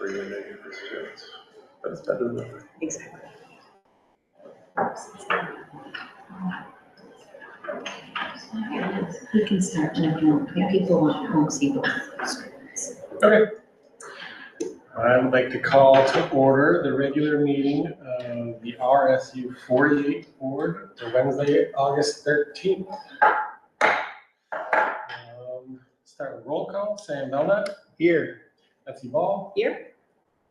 for you and negative for students. But it's better than nothing. Exactly. We can start looking if people won't see both. Okay. I would like to call to order the regular meeting of the RSU 48 board for Wednesday, August 13th. Start with roll call. Sam Belknap. Here. Betsy Ball. Here.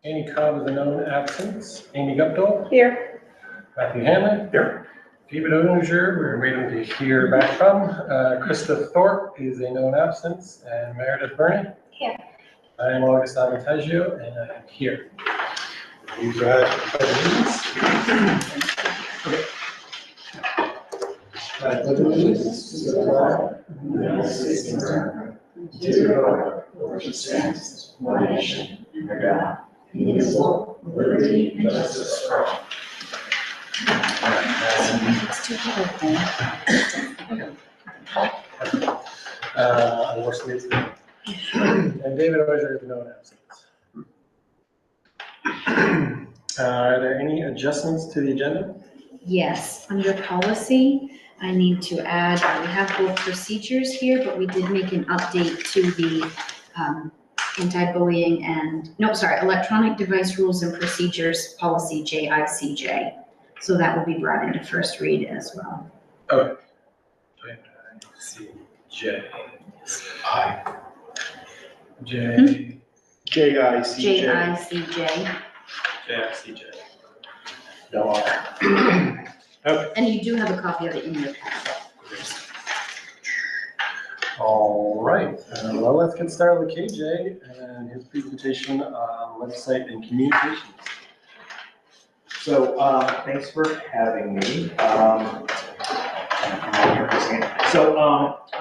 Annie Cobb is a known absence. Amy Guptill. Here. Matthew Hanley. Here. David Oninger, we're waiting to hear back from. Krista Thorpe is a known absence. And Meredith Burney. Here. I am August Avantagio, and I am here. You guys okay. I pledge allegiance to the flag of the United States of America, to the republic for which it stands, one nation, under God, indivisible, with liberty and justice for all. And David Ozier is a known absence. Are there any adjustments to the agenda? Yes, under policy, I need to add, we have both procedures here, but we did make an update to the anti-bullying electronic device rules and procedures policy JICJ. So that will be brought into first read as well. Okay. JICJ. JICJ. JICJ. JICJ. No R. Okay. And you do have a copy of it in your packet. All right. Well, let's get started with KJ and his presentation on website and communications. So thanks for having me.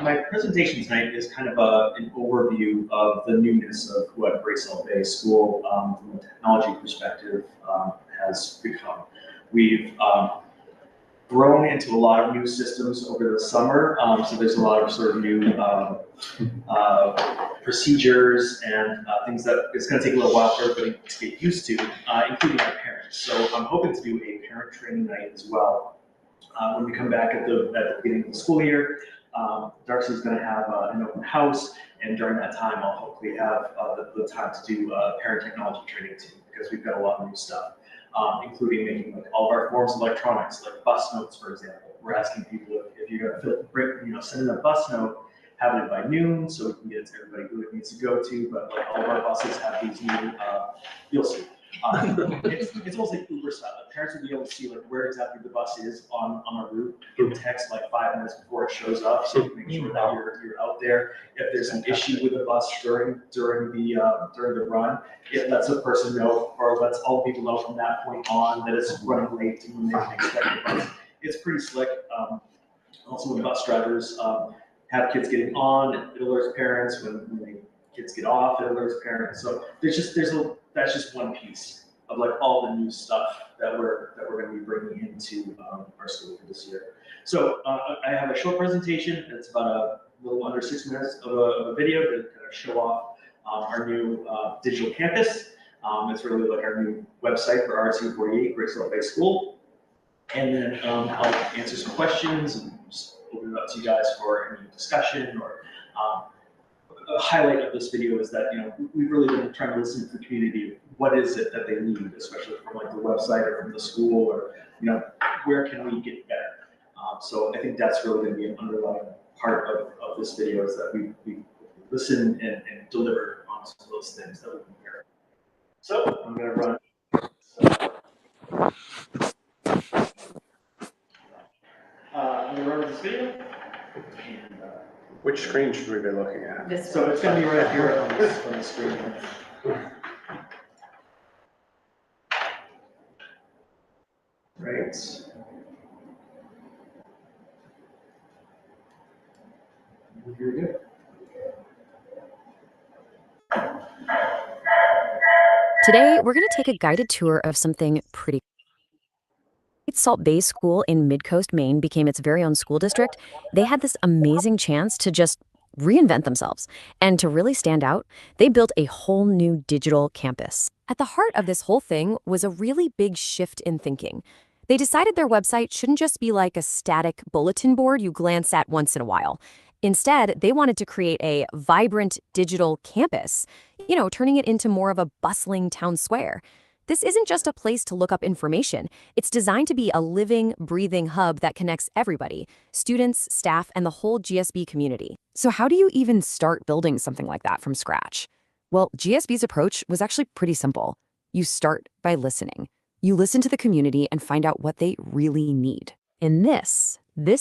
My presentation tonight is kind of an overview of the newness of what Graceville Bay School, from a technology perspective, has become. We've grown into a lot of new systems over the summer, so there's a lot of sort of new procedures and things that it's going to take a little while for everybody to get used to, including our parents. So I'm hoping to do a parent training night as well. When we come back at the beginning of the school year, Darcy's going to have an open house, and during that time, I'll hopefully have the time to do parent technology training too, because we've got a lot of new stuff, including making like all of our forms electronics, like bus notes, for example. We're asking people if you're going to send in a bus note, have it by noon, so we can get it to everybody who it needs to go to. But like all of our buses have these new, you'll see. It's almost like Uber style. Parents will be able to see like where exactly the bus is on a route in text like 5 minutes before it shows up, so you can make sure that you're out there. If there's an issue with the bus during the run, it lets a person know, or lets all people know from that point on that it's running late and when they can expect the bus. It's pretty slick. Also, when bus drivers have kids getting on, it alerts parents. When the kids get off, it alerts parents. So that's just one piece of like all the new stuff that we're going to be bringing into our school for this year. So I have a short presentation. It's about a little under 6 minutes of a video to kind of show off our new digital campus. It's really like our new website for RSU 48, Graceville Bay School. And then I'll answer some questions and just open it up to you guys for any discussion or a highlight of this video is that, we've really been trying to listen to the community. What is it that they need, especially from like the website or from the school, or, where can we get better? So I think that's really going to be an underlying part of this video is that we listen and deliver on some of those things that we compare. So I'm going to run. I'm going to run this video. And, Which screen should we be looking at? so it's going to be right here on the screen. Right. Very good. Today, we're going to take a guided tour of something pretty cool. Salt Bay School in Midcoast, Maine became its very own school district. They had this amazing chance to just reinvent themselves. And to really stand out, they built a whole new digital campus. At the heart of this whole thing was a really big shift in thinking. They decided their website shouldn't just be like a static bulletin board you glance at once in a while. Instead, they wanted to create a vibrant digital campus, turning it into more of a bustling town square. This isn't just a place to look up information. It's designed to be a living, breathing hub that connects everybody, students, staff, and the whole GSB community. So how do you even start building something like that from scratch? Well, GSB's approach was actually pretty simple. You start by listening. You listen to the community and find out what they really need. And this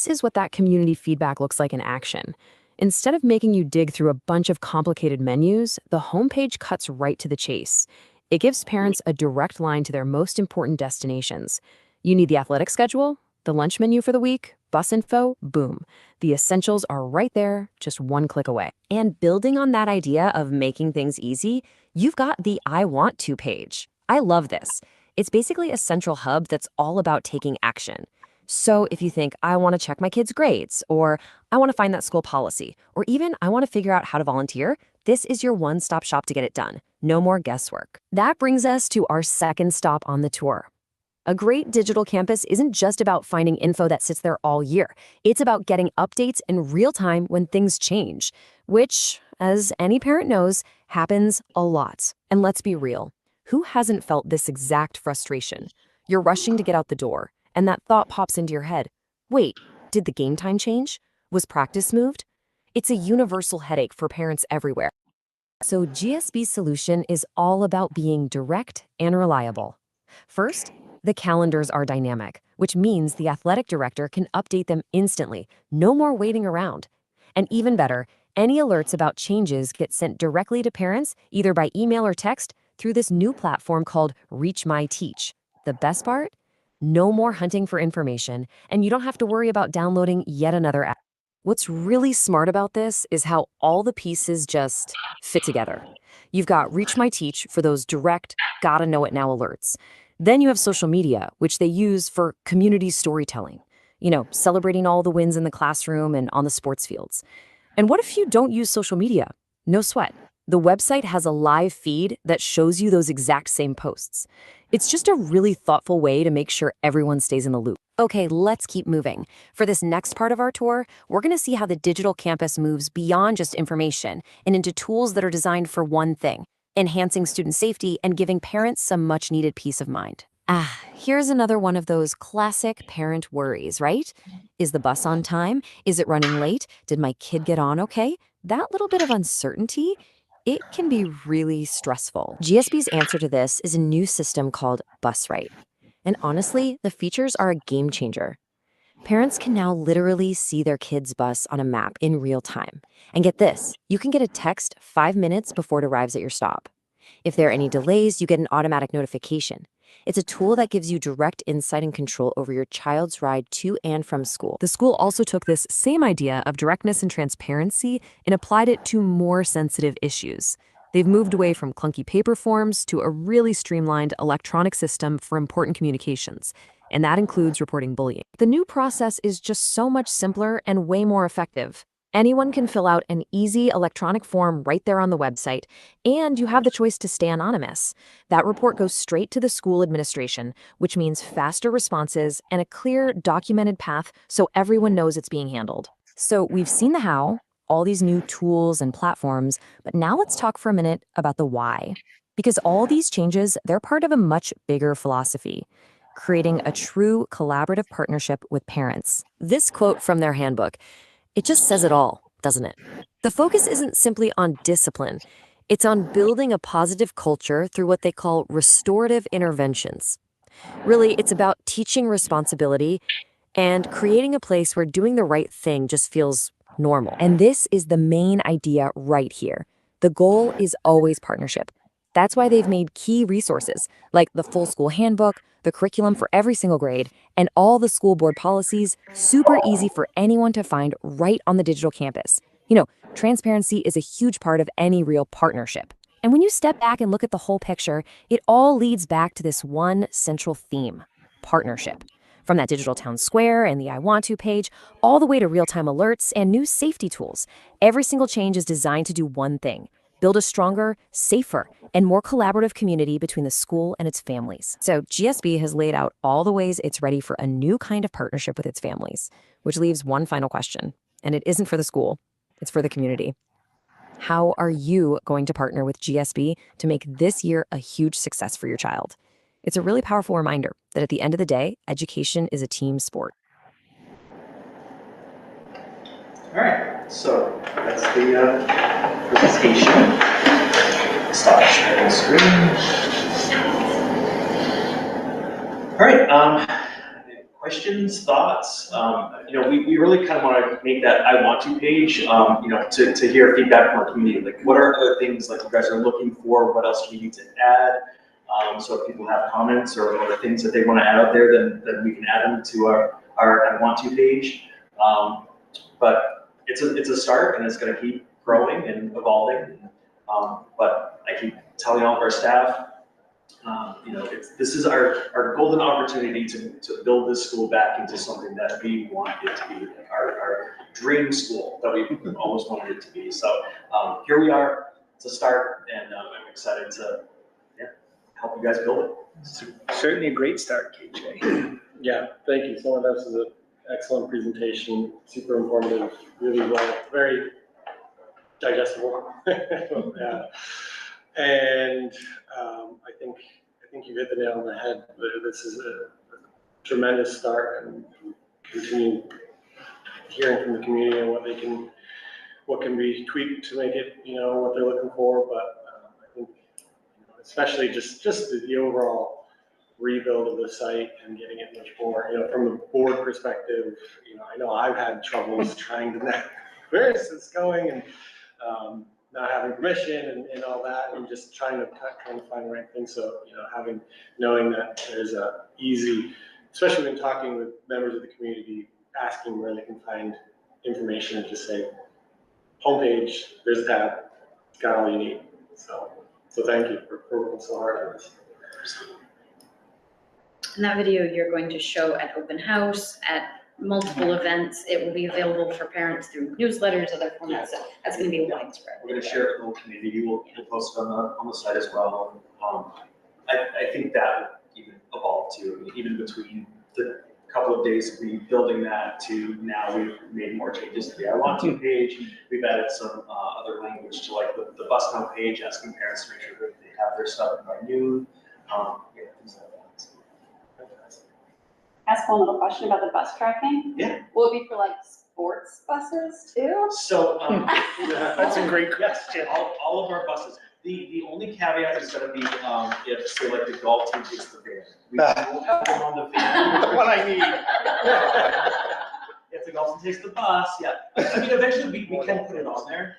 is what that community feedback looks like in action. Instead of making you dig through a bunch of complicated menus, the homepage cuts right to the chase. It gives parents a direct line to their most important destinations. You need the athletic schedule, the lunch menu for the week, bus info, boom. The essentials are right there, just one click away. And building on that idea of making things easy, you've got the I Want To page. I love this. It's basically a central hub that's all about taking action. So if you think, I want to check my kids' grades, or I want to find that school policy, or even I want to figure out how to volunteer, this is your one-stop shop to get it done. No more guesswork. That brings us to our second stop on the tour. A great digital campus isn't just about finding info that sits there all year. It's about getting updates in real time when things change, which, as any parent knows, happens a lot. And let's be real. Who hasn't felt this exact frustration? You're rushing to get out the door, and that thought pops into your head. Wait, did the game time change? Was practice moved? It's a universal headache for parents everywhere. So GSB's solution is all about being direct and reliable. First, the calendars are dynamic, which means the athletic director can update them instantly. No more waiting around. And even better, any alerts about changes get sent directly to parents, either by email or text, through this new platform called Reach My Teach. The best part? No more hunting for information, and you don't have to worry about downloading yet another app. What's really smart about this is how all the pieces just fit together. You've got Reach My Teach for those direct, gotta know it now alerts. Then you have social media, which they use for community storytelling, celebrating all the wins in the classroom and on the sports fields. And what if you don't use social media? No sweat. The website has a live feed that shows you those exact same posts. It's just a really thoughtful way to make sure everyone stays in the loop. Okay, let's keep moving. For this next part of our tour, we're going to see how the digital campus moves beyond just information and into tools that are designed for one thing: enhancing student safety and giving parents some much-needed peace of mind. Here's another one of those classic parent worries, right? Is the bus on time? Is it running late? Did my kid get on okay? That little bit of uncertainty, it can be really stressful. GSB's answer to this is a new system called BusRight. And honestly, the features are a game changer. Parents can now literally see their kid's bus on a map in real time. And get this, you can get a text 5 minutes before it arrives at your stop. If there are any delays, you get an automatic notification. It's a tool that gives you direct insight and control over your child's ride to and from school. The school also took this same idea of directness and transparency and applied it to more sensitive issues. They've moved away from clunky paper forms to a really streamlined electronic system for important communications, and that includes reporting bullying. The new process is just so much simpler and way more effective. Anyone can fill out an easy electronic form right there on the website, and you have the choice to stay anonymous. That report goes straight to the school administration, which means faster responses and a clear, documented path so everyone knows it's being handled. So we've seen the how, all these new tools and platforms, but now let's talk for a minute about the why. Because all these changes, they're part of a much bigger philosophy: creating a true collaborative partnership with parents. This quote from their handbook, it just says it all, doesn't it? The focus isn't simply on discipline. It's on building a positive culture through what they call restorative interventions. Really, it's about teaching responsibility and creating a place where doing the right thing just feels normal. And this is the main idea right here. The goal is always partnership. That's why they've made key resources like the full school handbook, the curriculum for every single grade, and all the school board policies super easy for anyone to find right on the digital campus. Transparency is a huge part of any real partnership. And when you step back and look at the whole picture, it all leads back to this one central theme: partnership. From that digital town square and the I Want To page, all the way to real-time alerts and new safety tools, every single change is designed to do one thing: build a stronger, safer, and more collaborative community between the school and its families. So GSB has laid out all the ways it's ready for a new kind of partnership with its families, which leaves one final question, and it isn't for the school, it's for the community. How are you going to partner with GSB to make this year a huge success for your child? It's a really powerful reminder that at the end of the day, education is a team sport. All right, so that's the presentation. Stop sharing screen. All right, questions, thoughts? We really kind of want to make that I Want To page, to hear feedback from our community. Like, what are other things like you guys are looking for? What else do you need to add? So if people have comments or things that they want to add out there, then we can add them to our I Want To page. But it's a start, and it's going to keep growing and evolving. But I keep telling all of our staff, this is our golden opportunity to build this school back into something that we want it to be, like our dream school that we've always wanted it to be. So here we are. It's a start, and I'm excited to help you guys build it. Certainly a great start, KJ. Yeah, thank you. Some of this is an excellent presentation, super informative, really well, very digestible. Yeah. And I think you hit the nail on the head. This is a tremendous start, and continue hearing from the community and what can be tweaked to make it, what they're looking for. But I think, especially just the overall rebuild of the site and getting it much more, from the board perspective, I know I've had troubles trying to know where is this going, and not having permission and all that, and just trying to find the right thing. So, knowing that there's a easy, especially when talking with members of the community, asking where they can find information, and just say, homepage, there's a tab, it's got all you need. So thank you for working so hard on this. And that video you're going to show at open house, at multiple events. It will be available for parents through newsletters, other formats. So that's going to be widespread. We're going to share it with the whole community. We'll post it on the site as well. I think that will even evolve too. Even between the couple of days of rebuilding that to now, we've made more changes to the I Want To page. We've added some other language to like the bus now page, asking parents to make sure that they have their stuff by noon. Things like that. Ask one little question about the bus tracking. Yeah. Will it be for like sports buses too? So That's a great question. All of our buses. The only caveat is going to be if, say, like the golf team takes the van. We won't put them on the van. What I need. If the golf team takes the bus, yeah. I mean, eventually we can put it on there.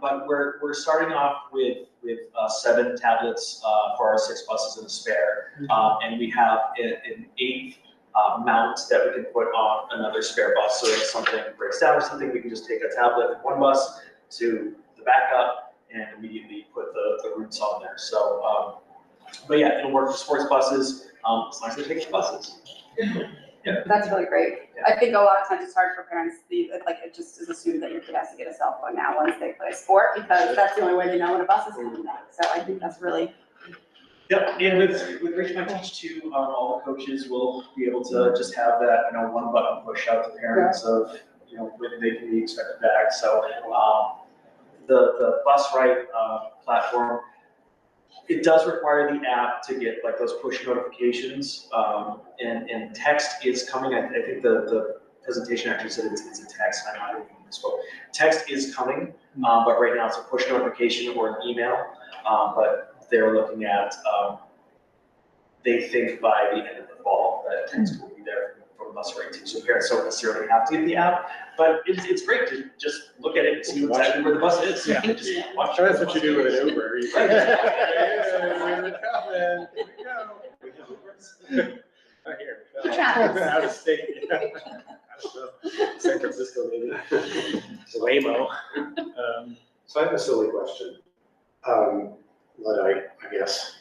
But we're starting off with 7 tablets for our 6 buses in a spare, and we have an 8th mount that we can put on another spare bus. So if something breaks down or something, we can just take a tablet from one bus to the backup and immediately put the routes on there. So, but yeah, it'll work for sports buses as long as they take the buses. Yeah. That's really great. Yeah. I think a lot of times it's hard for parents, it just is assumed that your kid has to get a cell phone now once they play a sport, because that's the only way they know when a bus is coming back. So I think that's really. Yep, and with Reach My Teach too, all the coaches will be able to just have that, one button push out to parents of, when they can be expected back. So the Bus Right platform, it does require the app to get like those push notifications, and text is coming. I think the presentation actually said it's a text. I might have misspoke. Text is coming, but right now it's a push notification or an email. But they're looking at, they think by the end of the fall that text will be there from Bus Right too. So parents don't necessarily have to get the app, but it's great to just look at it and see exactly where the bus is. Yeah. Just watch That's what you do with an Uber. You say, hey, we're coming. Here we go. Not here. Out of state. I don't know. San Francisco, maybe. Waymo. So I have a silly question. But I guess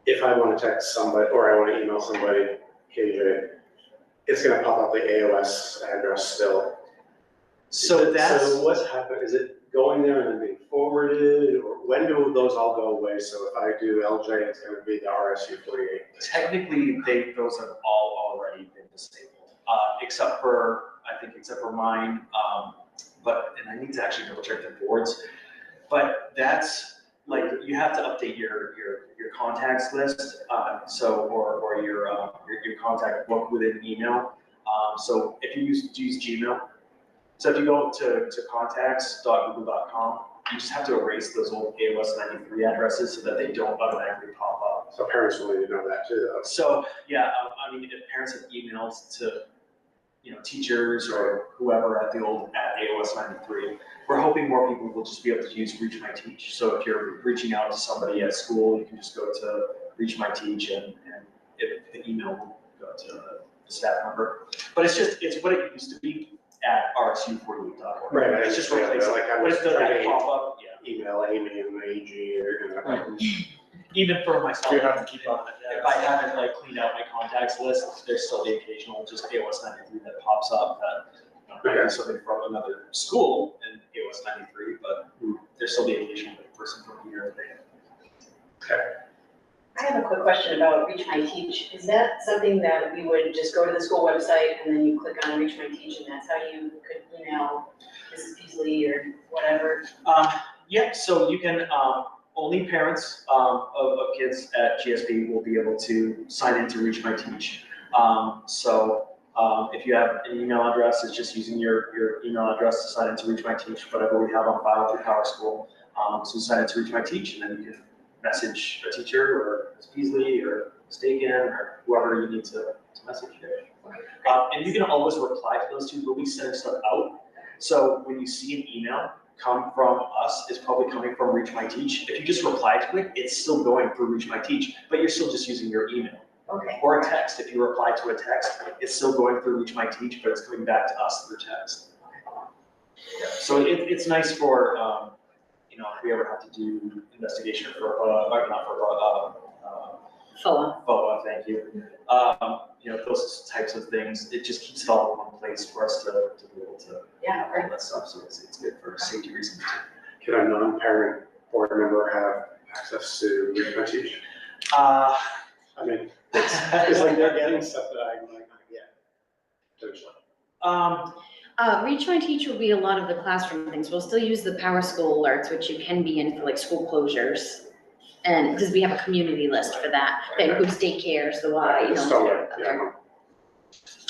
if I want to text somebody or I want to email somebody, KJ, it's going to pop up the AOS address still. So So what's happened? Is it going there and then being forwarded, or when do those all go away? So if I do LJ, it's going to be the RSU 48. technically, those have all already been disabled, except for mine. And I need to actually double check the boards. But that's like, you have to update your contacts list, or your contact book within email. So if you use Gmail, so if you go to contacts.google.com, you just have to erase those old AOS 93 addresses so that they don't automatically pop up. So parents will need to know that too, though. So yeah, I mean, if parents have emails to, teachers or whoever at AOS 93, we're hoping more people will just be able to use Reach My Teach. So if you're reaching out to somebody at school, you can just go to Reach My Teach and the email will go to the staff member. But it's what it used to be at RSU48.org. Right. It's just replaced. Like I But was it's the trying to pop up, yeah. email Amy and the AG or Even for myself. You have to keep on it. If I haven't cleaned out my contacts list, there's still the occasional just AOS 93 that pops up that might be something from another school in AOS 93, but there's still the occasional person from here and there. I have a quick question about Reach My Teach. Is that something that we would just go to the school website and then you click on Reach My Teach and that's how you could email Mrs. Peasley or whatever? Yeah, so you can, only parents of kids at GSB will be able to sign in to Reach My Teach. If you have an email address, it's just using your email address to sign in to Reach My Teach, whatever we have on file through Power School. So sign in to Reach My Teach, and then you can message a teacher or Ms. Peasley or Staken or whoever you need to message there. And you can always reply to those two. We'll be sending stuff out. So when you see an email come from us, it's probably coming from Reach My Teach. If you just reply to it, it's still going through Reach My Teach, but you're still just using your email. Okay. Or a text. If you reply to a text, it's still going through Reach My Teach, but it's coming back to us through text. Yeah. So it's nice for, if we ever have to do investigation for, FOA, thank you. Those types of things, it just keeps it all in one place for us to be able to all that stuff. So it's good for safety reasons too. Can a non-parent board member have access to Reach My Teach? I mean, it's like they're getting stuff that I might not get. Reach My Teach will be a lot of the classroom things. We'll still use the Power School alerts, which you can be in for school closures. And because we have a community list for that, that includes daycares, the Y,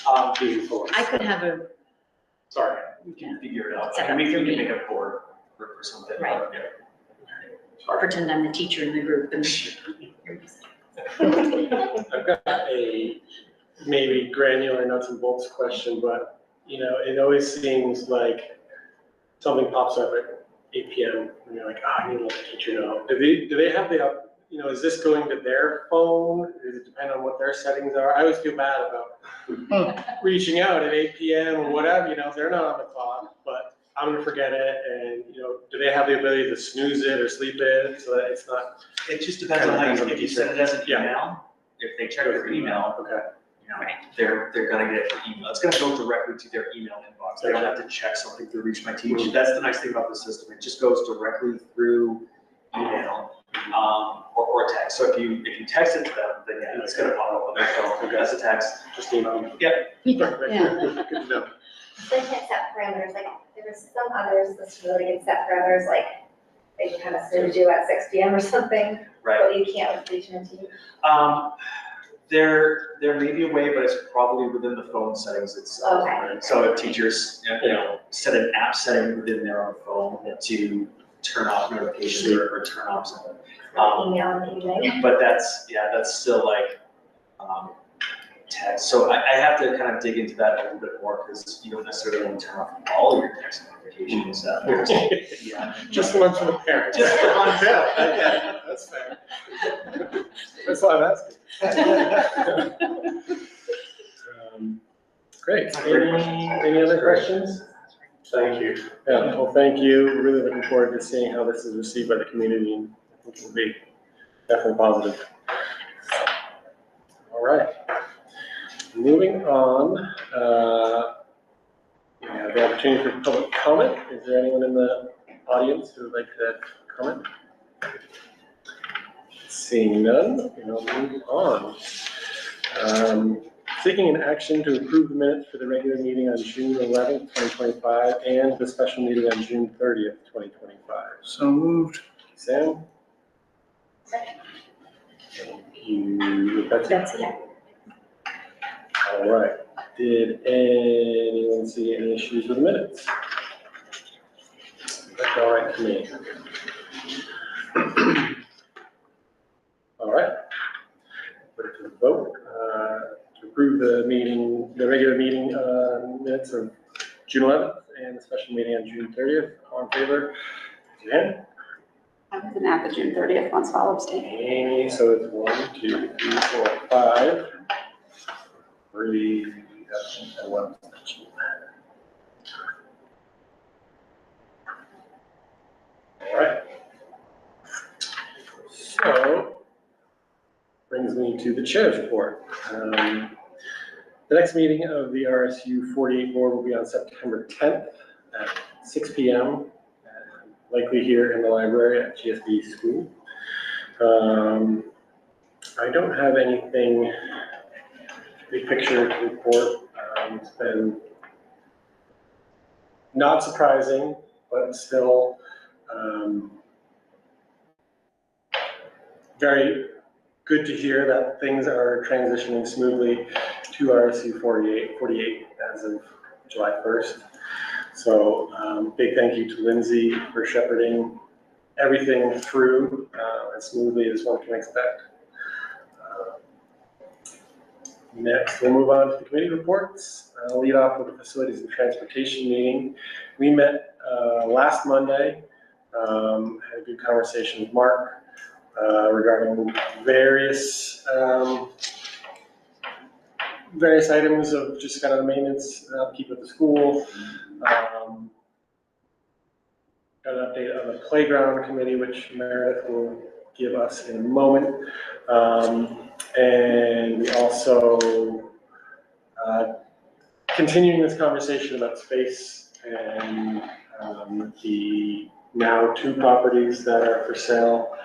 I could have Sorry. We can figure it out. Set I mean, up we for can me. make a board for something. Right. Sorry. pretend I'm the teacher in the group and. I've got a maybe granular nuts and bolts question, but it always seems like something pops up at 8 p.m. and you're like, I need to let the teacher know. Do they have the, is this going to their phone? Does it depend on what their settings are? I always feel bad about reaching out at 8 p.m. or whatever, they're not on the clock, but I'm gonna forget it. And, do they have the ability to snooze it or sleep it so that it's not? It just depends on how if you send it as an email, if they check their email, Okay. They're gonna get it for email. It's gonna go directly to their email inbox. They don't have to check something through Reach My Teach. That's the nice thing about the system. It just goes directly through email, or text. So if you text it to them, then yeah, it's gonna pop up on their phone as a text. Just email. Yep. Good to know. They can't set parameters, like, there was some others, this really can set parameters, like, they can kind of snooze you at 6 p.m. or something. Right. But you can't with Reach My Teach. There may be a way, but it's probably within the phone settings itself. Okay. So if teachers, set an app setting within their own phone to turn off notifications or turn off something. Email in the evening. But that's still text. So I have to kind of dig into that a little bit more because you don't necessarily want to turn off all your text notifications. Just one for the parents. Just for one bill. Yeah, that's fair. That's why I'm asking. Great. Any other questions? Thank you. Yeah, well, thank you. We're really looking forward to seeing how this is received by the community, and I think it'll be definitely positive. right. Moving on, we have the opportunity for public comment. Is there anyone in the audience who would like to comment? Seeing none, we'll move on. Seeking an action to approve the minutes for the regular meeting on June 11th, 2025, and the special meeting on June 30th, 2025. So moved. Sam? Thank you, Betsy. That's it. All right. Did anyone see any issues with the minutes? That's all right to me. All right. Put it to the vote to approve the regular meeting minutes of June 11th and the special meeting on June 30th. All in favor? Jen? I wasn't at the June 30th one, so I'll abstain. Amy, so it's 1, 2, 3, 4, 5. 3, and 1. All right. So, brings me to the chair's report. The next meeting of the RSU 48 board will be on September 10th at 6 p.m. Likely here in the library at GSB School. I don't have anything big picture to report. It's been not surprising, but still very good to hear that things are transitioning smoothly to RSU 48 as of July 1st. So big thank you to Lindsay for shepherding everything through as smoothly as one can expect. Next, we'll move on to the committee reports. I'll lead off with the facilities and transportation meeting. We met last Monday, had a good conversation with Mark regarding various items of just kind of the maintenance and upkeep of the school. Got an update on the playground committee, which Meredith will give us in a moment. And we also continuing this conversation about space and the now 2 properties that are for sale,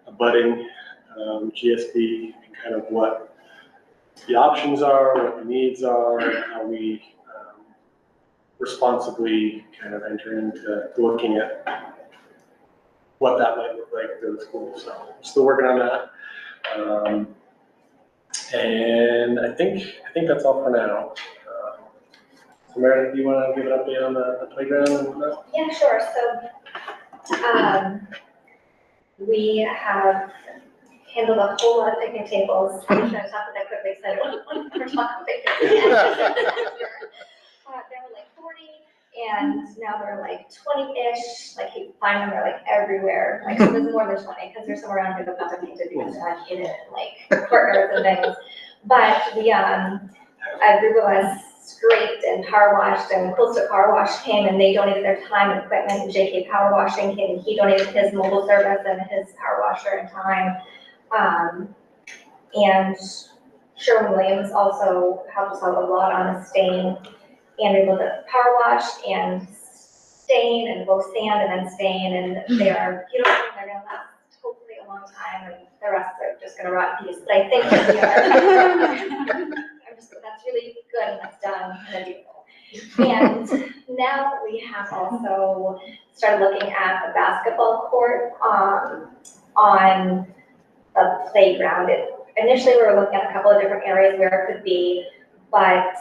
abutting GSB, and kind of what the options are, what the needs are, and how we responsibly kind of enter into looking at what that might look like for the school. So I'm still working on that. And I think that's all for now. So Meredith, do you want to give an update on the playground and whatnot? Yeah, sure. So we have handled a whole lot of picnic tables. I'm just going to talk about that quickly because I don't want to talk about picnic. There were like 40, and now they're like 20-ish. Like you find them, they're like everywhere. Like so there's more than 20 because there's some around here that haven't painted because they're not hidden like courtyards and things. But the a group of us scraped and power washed, and Coastal Car Wash came and they donated their time and equipment, and JK Power Washing came and he donated his mobile service and his power washer and time. And Sherwin-Williams also helped us out a lot on the stain, and we looked at power wash and stain and both sand and then stain, and they are beautiful. They're gonna last hopefully a long time, and the rest are just gonna rot in peace. But I think that we are, that's really good and that's done and then beautiful. And now we have also started looking at the basketball court on the playground. Initially we were looking at a couple of different areas where it could be, but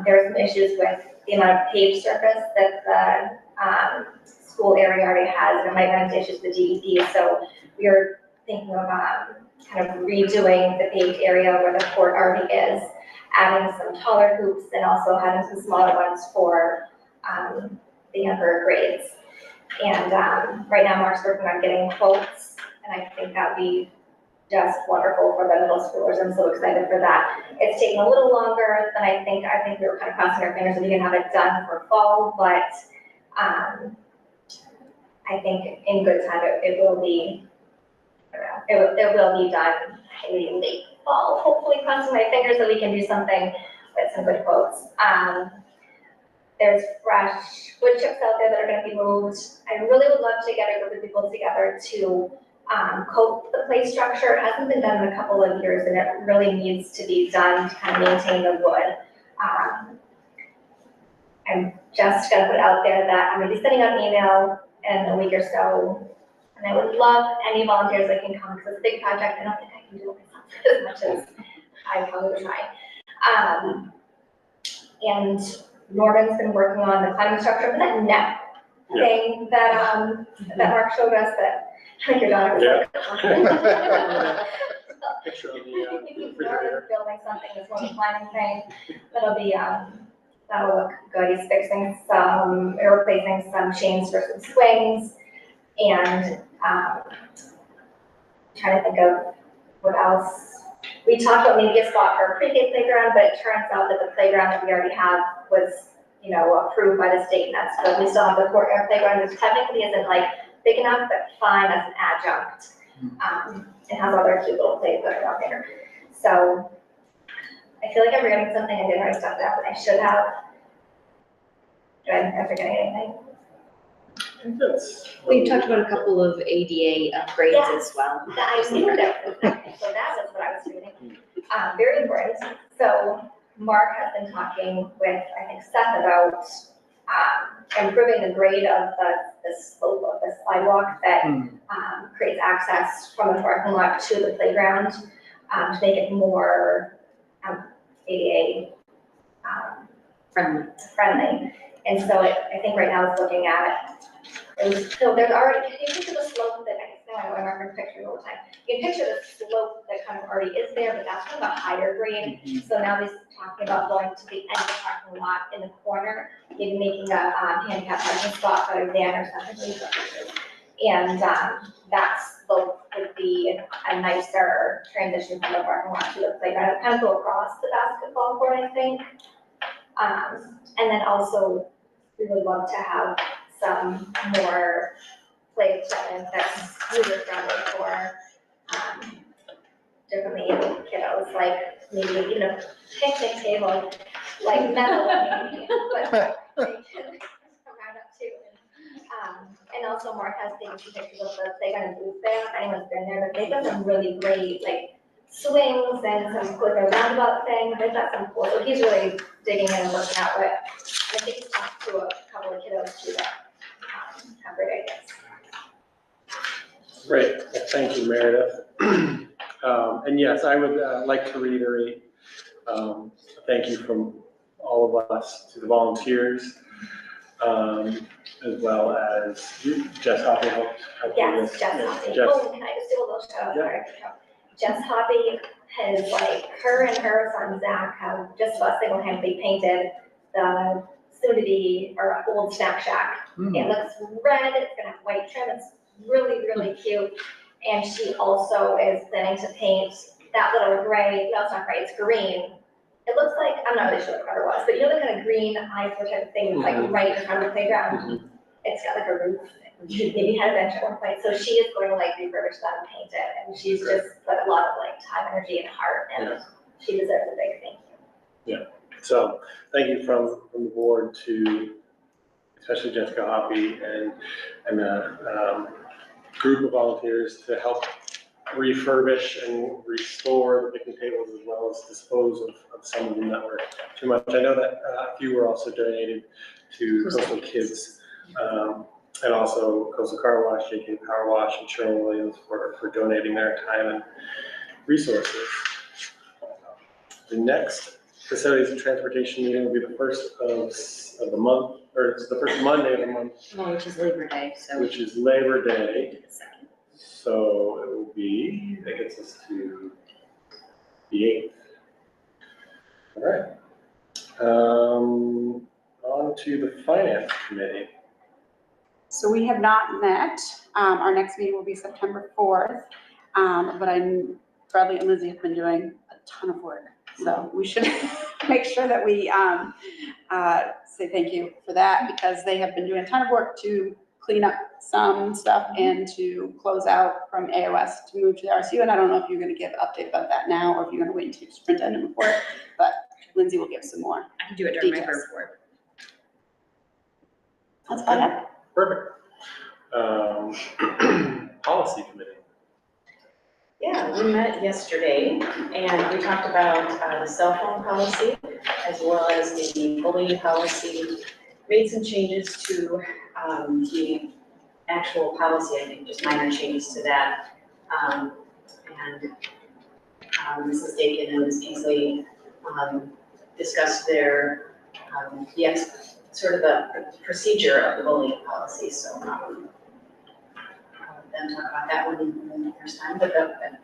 there are some issues with the amount of paved surface that the school area already has, and it might run into issues with DEP. So we are thinking of kind of redoing the paved area where the court already is, adding some taller hoops and also having some smaller ones for the younger grades. And right now Mark's working on getting quotes, and I think that'd be just wonderful for the middle schoolers. I'm so excited for that. It's taking a little longer than I think we were kind of crossing our fingers that we can have it done for fall, but I think in good time it will be, it will be done maybe late fall, hopefully crossing my fingers that we can do something with some good quotes. There's fresh wood chips out there that are gonna be moved. I really would love to get a group of people together to coat the play structure. It hasn't been done in a couple of years and it really needs to be done to kind of maintain the wood. I'm just gonna put it out there that I'm gonna be sending out an email in a week or so. And I would love any volunteers that can come because it's a big project. I don't think I can do it myself as much as I probably would try. And Norman's been working on the climbing structure for that net thing that, that Mark showed us that I think your daughter was like. Picture of the Norman's refrigerator. building something, this one climbing thing, that'll be, that'll look good. He's fixing some, replacing some chains for some swings and, trying to think of what else. We talked about maybe a spot for a pre-K playground, but it turns out that the playground that we already have was, you know, approved by the state, and that's good. We still have the courtyard playground, which technically isn't like big enough, but fine as an adjunct. It has other cute little plays that are out there. So I feel like I'm forgetting something. I didn't write stuff down, but I should have. Am I forgetting anything? I think that's. We talked about a couple of ADA upgrades Yes. as well. That I knew that was happening, so that was what I was reading. Very important. So Mark has been talking with, I think, Seth about improving the grade of the slope of the sidewalk that creates access from the parking lot to the playground to make it more ADA friendly. And so I think right now it's looking at, so there's already, can you picture the slope that, I remember pictures all the time. You can picture the slope that kind of already is there, but that's kind of a higher grade. So now he's talking about going to the end of the parking lot in the corner, maybe making a handicap parking spot for a van or something. And that slope would be a nicer transition from the parking lot to the playground. It would kind of go across the basketball court, I think. And then also, we would love to have some more play equipment that's user friendly for differently able kiddos, like maybe even a picnic table, like metal, but they can round up too. And also Mark has taken some pictures of the playground booth there, if anyone's been there, but they've got some really great like swings and some quicker roundabout things. They've got some cool, so he's really digging in and looking at what, I think he's talked to a couple of kiddos too that have great ideas. Great, well, thank you, Meredith. And yes, I would like to reiterate, thank you from all of us to the volunteers, as well as Jess Hoppy helped with Yes, this. Jess Hoppy. Jess. Oh, can I just do a little shout out? Sorry. Jess Hoppy has, like, her and her son Zach have just about single-handedly painted the soon-to-be or old snack shack. It looks red, it's gonna have white trim, it's really, really cute. And she also is planning to paint that little gray, no, it's not gray, it's green. It looks like, I'm not really sure what color it was, but you know the kind of green eyesore type of thing, like right in front of the playground? It's got like a roof, maybe had a bench at one point, so she is going to like refurbish that and paint it, and she's just put a lot of like time, energy, and heart, and she deserves a big thank you. So thank you from the board to especially Jessica Hoppy and a group of volunteers to help refurbish and restore the picnic tables as well as dispose of some of them that were too much. I know that a few were also donated to Coastal Kids and also Coastal Car Wash, JK Power Wash, and Sherwin Williams for donating their time and resources. The next Facilities and Transportation meeting will be the first of the month, or it's the first Monday of the month, Well, which is Labor Day, so. which is Labor Day. The second. So it will be, that gets us to the 8th. All right. On to the Finance Committee. So we have not met. Our next meeting will be September 4th. But Bradley and Lizzie have been doing a ton of work. So we should make sure that we say thank you for that because they have been doing a ton of work to clean up some stuff and to close out from AOS to move to the RSU. And I don't know if you're gonna give an update about that now, or if you're gonna wait until the superintendent report, but Lindsay will give some more. I can do it during my Details. report. That's all I have. Perfect. Policy committee. Yeah, we met yesterday and we talked about the cell phone policy as well as the bullying policy. Made some changes to the actual policy, I think just minor changes to that. Mrs. Dakin and Ms. Peasley discussed their, sort of the procedure of the bullying policy, so then talk about that one the first time, but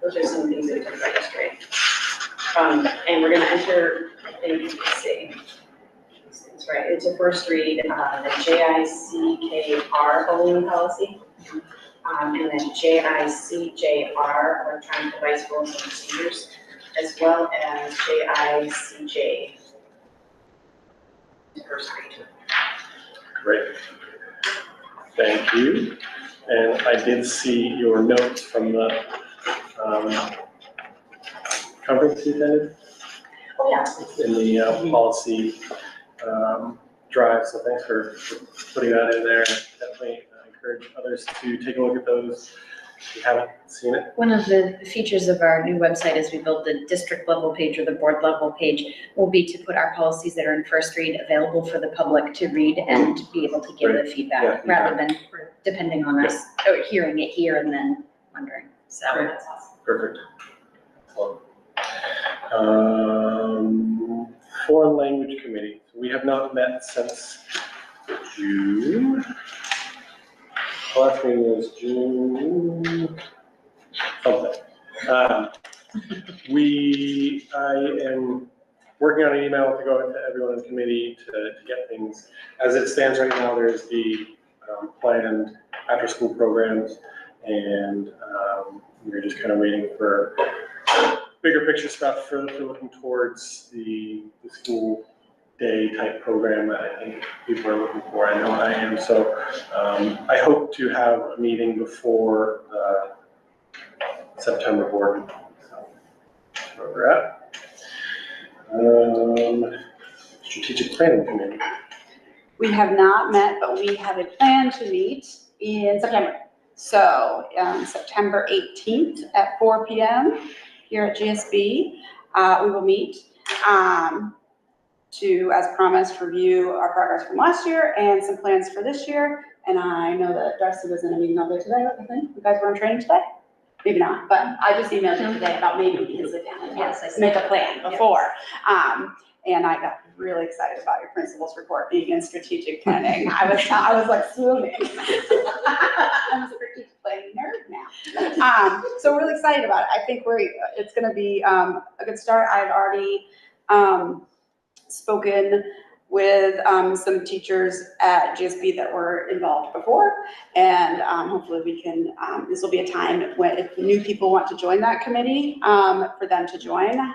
those are some things that we talked about yesterday. And we're gonna enter, I think, let's see, these things, right, it's a first read, the JICKR bullying policy, and then JICJR, electronic device rules and procedures, as well as JICJ. First read. Great. Thank you. And I did see your notes from the conference you attended Oh, yeah. in the policy drive, so thanks for putting that in there. Definitely encourage others to take a look at those if you haven't seen it. One of the features of our new website is we built the district level page or the board level page will be to put our policies that are in first read available for the public to read and be able to give the feedback rather than depending on us or hearing it here and then wondering. So that's awesome. Perfect. Foreign language committee. We have not met since June. The last meeting was June something. I am working on an email to go out to everyone in the committee to get things. As it stands right now, there's the planned after-school programs, and we're just kind of waiting for bigger picture stuff for looking towards the school day type program that I think people are looking for. I know I am. So I hope to have a meeting before the September board meeting. So that's where we're at. Strategic planning committee. We have not met, but we have a plan to meet in September. So September 18th at 4 p.m. here at GSB, we will meet to, as promised, review our progress from last year and some plans for this year. And I know that Darcy was in a meeting out there today, I think. You guys were in training today? Maybe not, but I just emailed you today about maybe we can sit down and make a plan before. And I got really excited about your principal's report being in strategic planning. I was like swooning. I'm a strategic planning nerd now. So we're really excited about it. I think it's gonna be a good start. I've already spoken with some teachers at GSB that were involved before, and hopefully we can, this will be a time when if new people want to join that committee, for them to join.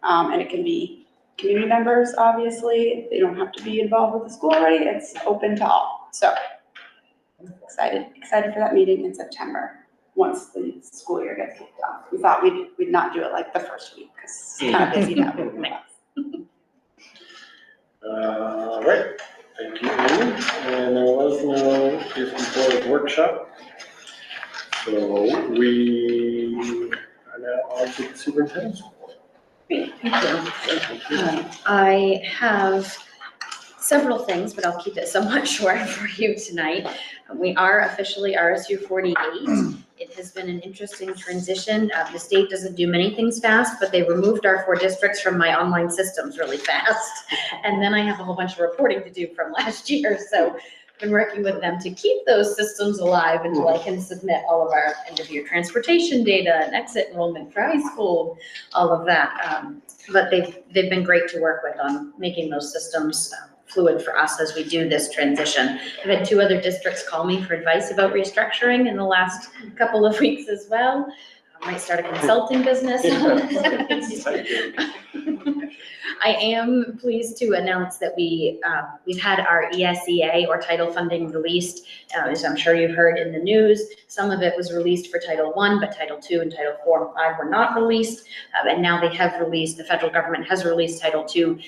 And it can be community members, obviously. They don't have to be involved with the school already. It's open to all. So excited for that meeting in September once the school year gets kicked off. We thought we'd not do it like the first week because it's kind of busy that week. Right, thank you, Amy. And there was no GSB board workshop. So we are now on to the superintendent's report. Great, thank you. I have several things, but I'll keep it somewhat short for you tonight. We are officially RSU 48. It has been an interesting transition. The state doesn't do many things fast, but they removed our 4 districts from my online systems really fast. And then I have a whole bunch of reporting to do from last year. So I've been working with them to keep those systems alive until I can submit all of our end of year transportation data and exit enrollment for high school, all of that. But they've been great to work with on making those systems fluid for us as we do this transition. I've had 2 other districts call me for advice about restructuring in the last couple of weeks as well. I might start a consulting business. I am pleased to announce that we've had our ESEA or title funding released, as I'm sure you've heard in the news. Some of it was released for Title I, but Title II and Title IV and V were not released. And now they have released, the federal government has released Title II,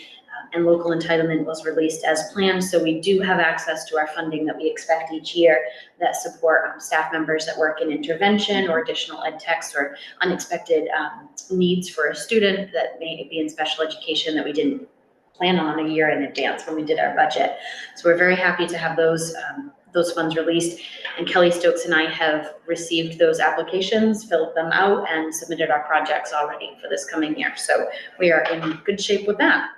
and local entitlement was released as planned. So we do have access to our funding that we expect each year that support staff members that work in intervention or additional ed techs or unexpected needs for a student that may be in special education that we didn't plan on a year in advance when we did our budget. So we're very happy to have those funds released. And Kelly Stokes and I have received those applications, filled them out, and submitted our projects already for this coming year. So we are in good shape with that.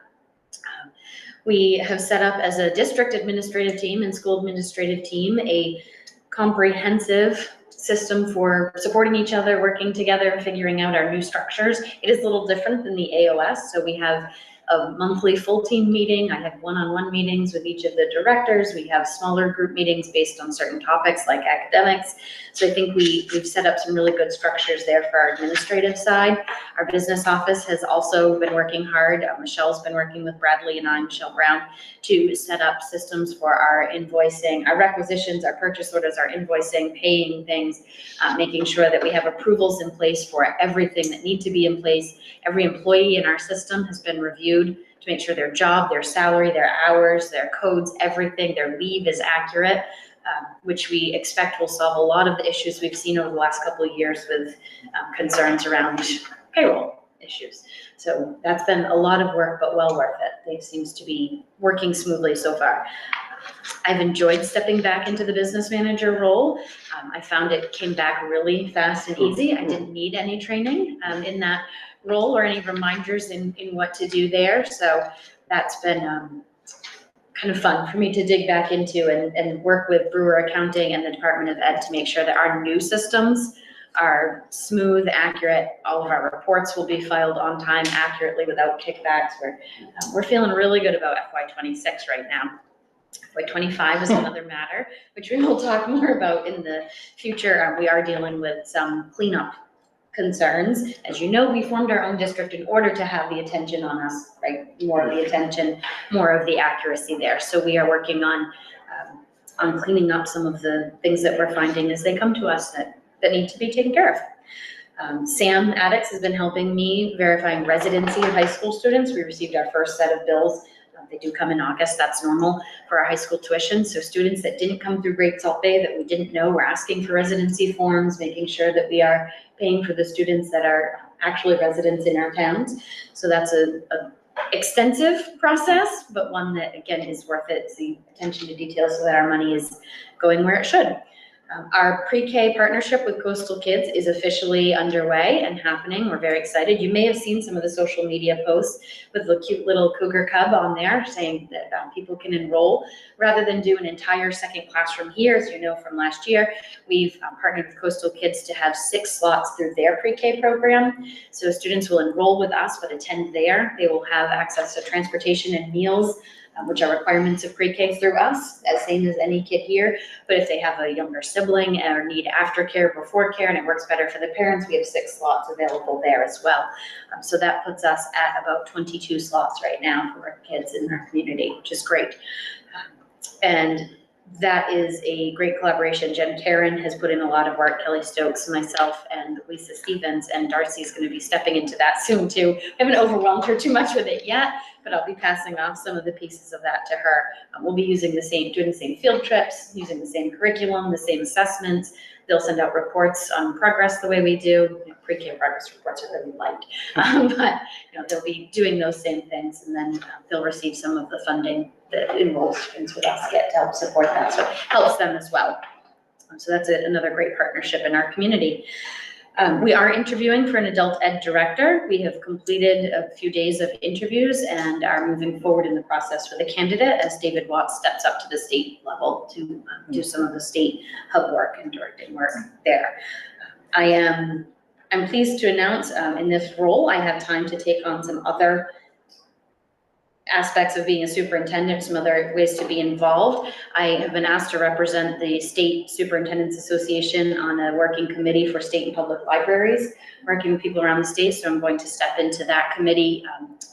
We have set up as a district administrative team and school administrative team a comprehensive system for supporting each other, working together, figuring out our new structures. It is a little different than the AOS. So we have a monthly full team meeting. I have one-on-one meetings with each of the directors. We have smaller group meetings based on certain topics like academics. So I think we've set up some really good structures there for our administrative side. Our business office has also been working hard. Michelle's been working with Bradley and I, Michelle Brown, to set up systems for our invoicing, our requisitions, our purchase orders, our invoicing, paying things, making sure that we have approvals in place for everything that need to be in place. Every employee in our system has been reviewed to make sure their job, their salary, their hours, their codes, everything, their leave is accurate, which we expect will solve a lot of the issues we've seen over the last couple of years with concerns around payroll issues. So that's been a lot of work, but well worth it. It seems to be working smoothly so far. I've enjoyed stepping back into the business manager role. I found it came back really fast and easy. I didn't need any training in that role or any reminders in what to do there. So that's been kind of fun for me to dig back into and work with Brewer Accounting and the Department of Ed to make sure that our new systems are smooth, accurate. All of our reports will be filed on time, accurately, without kickbacks. We're feeling really good about FY26 right now. FY25 is another matter, which we will talk more about in the future. We are dealing with some cleanup concerns. As you know, we formed our own district in order to have the attention on us, right? More of the attention, more of the accuracy there. So we are working on cleaning up some of the things that we're finding as they come to us that need to be taken care of. Sam Addix has been helping me verifying residency of high school students. We received our first set of bills. They do come in August, that's normal for our high school tuition. So students that didn't come through Great Salt Bay that we didn't know, we're asking for residency forms, making sure that we are paying for the students that are actually residents in our towns. So that's a extensive process, but one that again is worth it. It's the attention to detail so that our money is going where it should. Our pre-K partnership with Coastal Kids is officially underway and happening. We're very excited. You may have seen some of the social media posts with the cute little cougar cub on there saying that people can enroll rather than do an entire second classroom here. As you know from last year, we've partnered with Coastal Kids to have 6 slots through their pre-K program. So students will enroll with us but attend there. They will have access to transportation and meals, which are requirements of pre-K through us, as same as any kid here. But if they have a younger sibling or need aftercare, before care, and it works better for the parents, we have 6 slots available there as well. So that puts us at about 22 slots right now for our kids in our community, which is great. And that is a great collaboration. Jen Karen has put in a lot of work, Kelly Stokes, myself, and Lisa Stevens, and Darcy's going to be stepping into that soon too. I haven't overwhelmed her too much with it yet, but I'll be passing off some of the pieces of that to her. We'll be using doing the same field trips, using the same curriculum, the same assessments. They'll send out reports on progress the way we do. Pre-K progress reports are really light, but they'll be doing those same things, and then they'll receive some of the funding that enrolled students with us get to help support that. So it helps them as well. So that's another great partnership in our community. We are interviewing for an adult ed director. We have completed a few days of interviews and are moving forward in the process for the candidate as David Watts steps up to the state level to do some of the state hub work and directing work there. I'm pleased to announce in this role, I have time to take on some other aspects of being a superintendent, some other ways to be involved. I have been asked to represent the State Superintendents Association on a working committee for state and public libraries, working with people around the state. So I'm going to step into that committee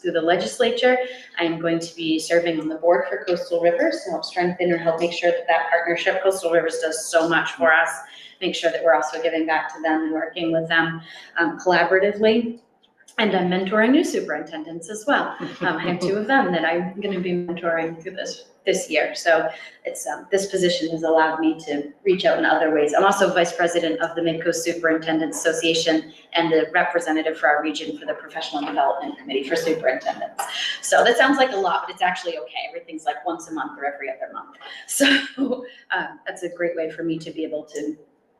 through the legislature. I'm going to be serving on the board for Coastal Rivers to help strengthen or help make sure that that partnership, Coastal Rivers does so much for us, make sure that we're also giving back to them and working with them collaboratively. And I'm mentoring new superintendents as well. I have 2 of them that I'm going to be mentoring through this year. So it's this position has allowed me to reach out in other ways. I'm also vice president of the Mid-Coast Superintendents Association and the representative for our region for the Professional Development Committee for Superintendents. So that sounds like a lot, but it's actually okay. Everything's like once a month or every other month. So that's a great way for me to be able to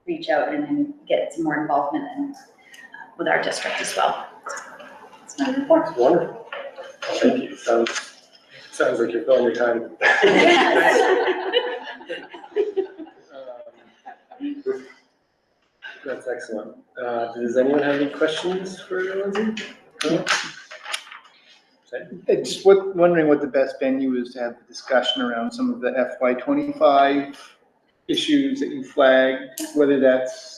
reach out and get some more involvement in, with our district as well. That's my report. That's wonderful. Thank you. Sounds like you're filling your time. That's excellent. Does anyone have any questions for Lindsay? Just wondering what the best venue is to have the discussion around some of the FY25 issues that you flagged, whether that's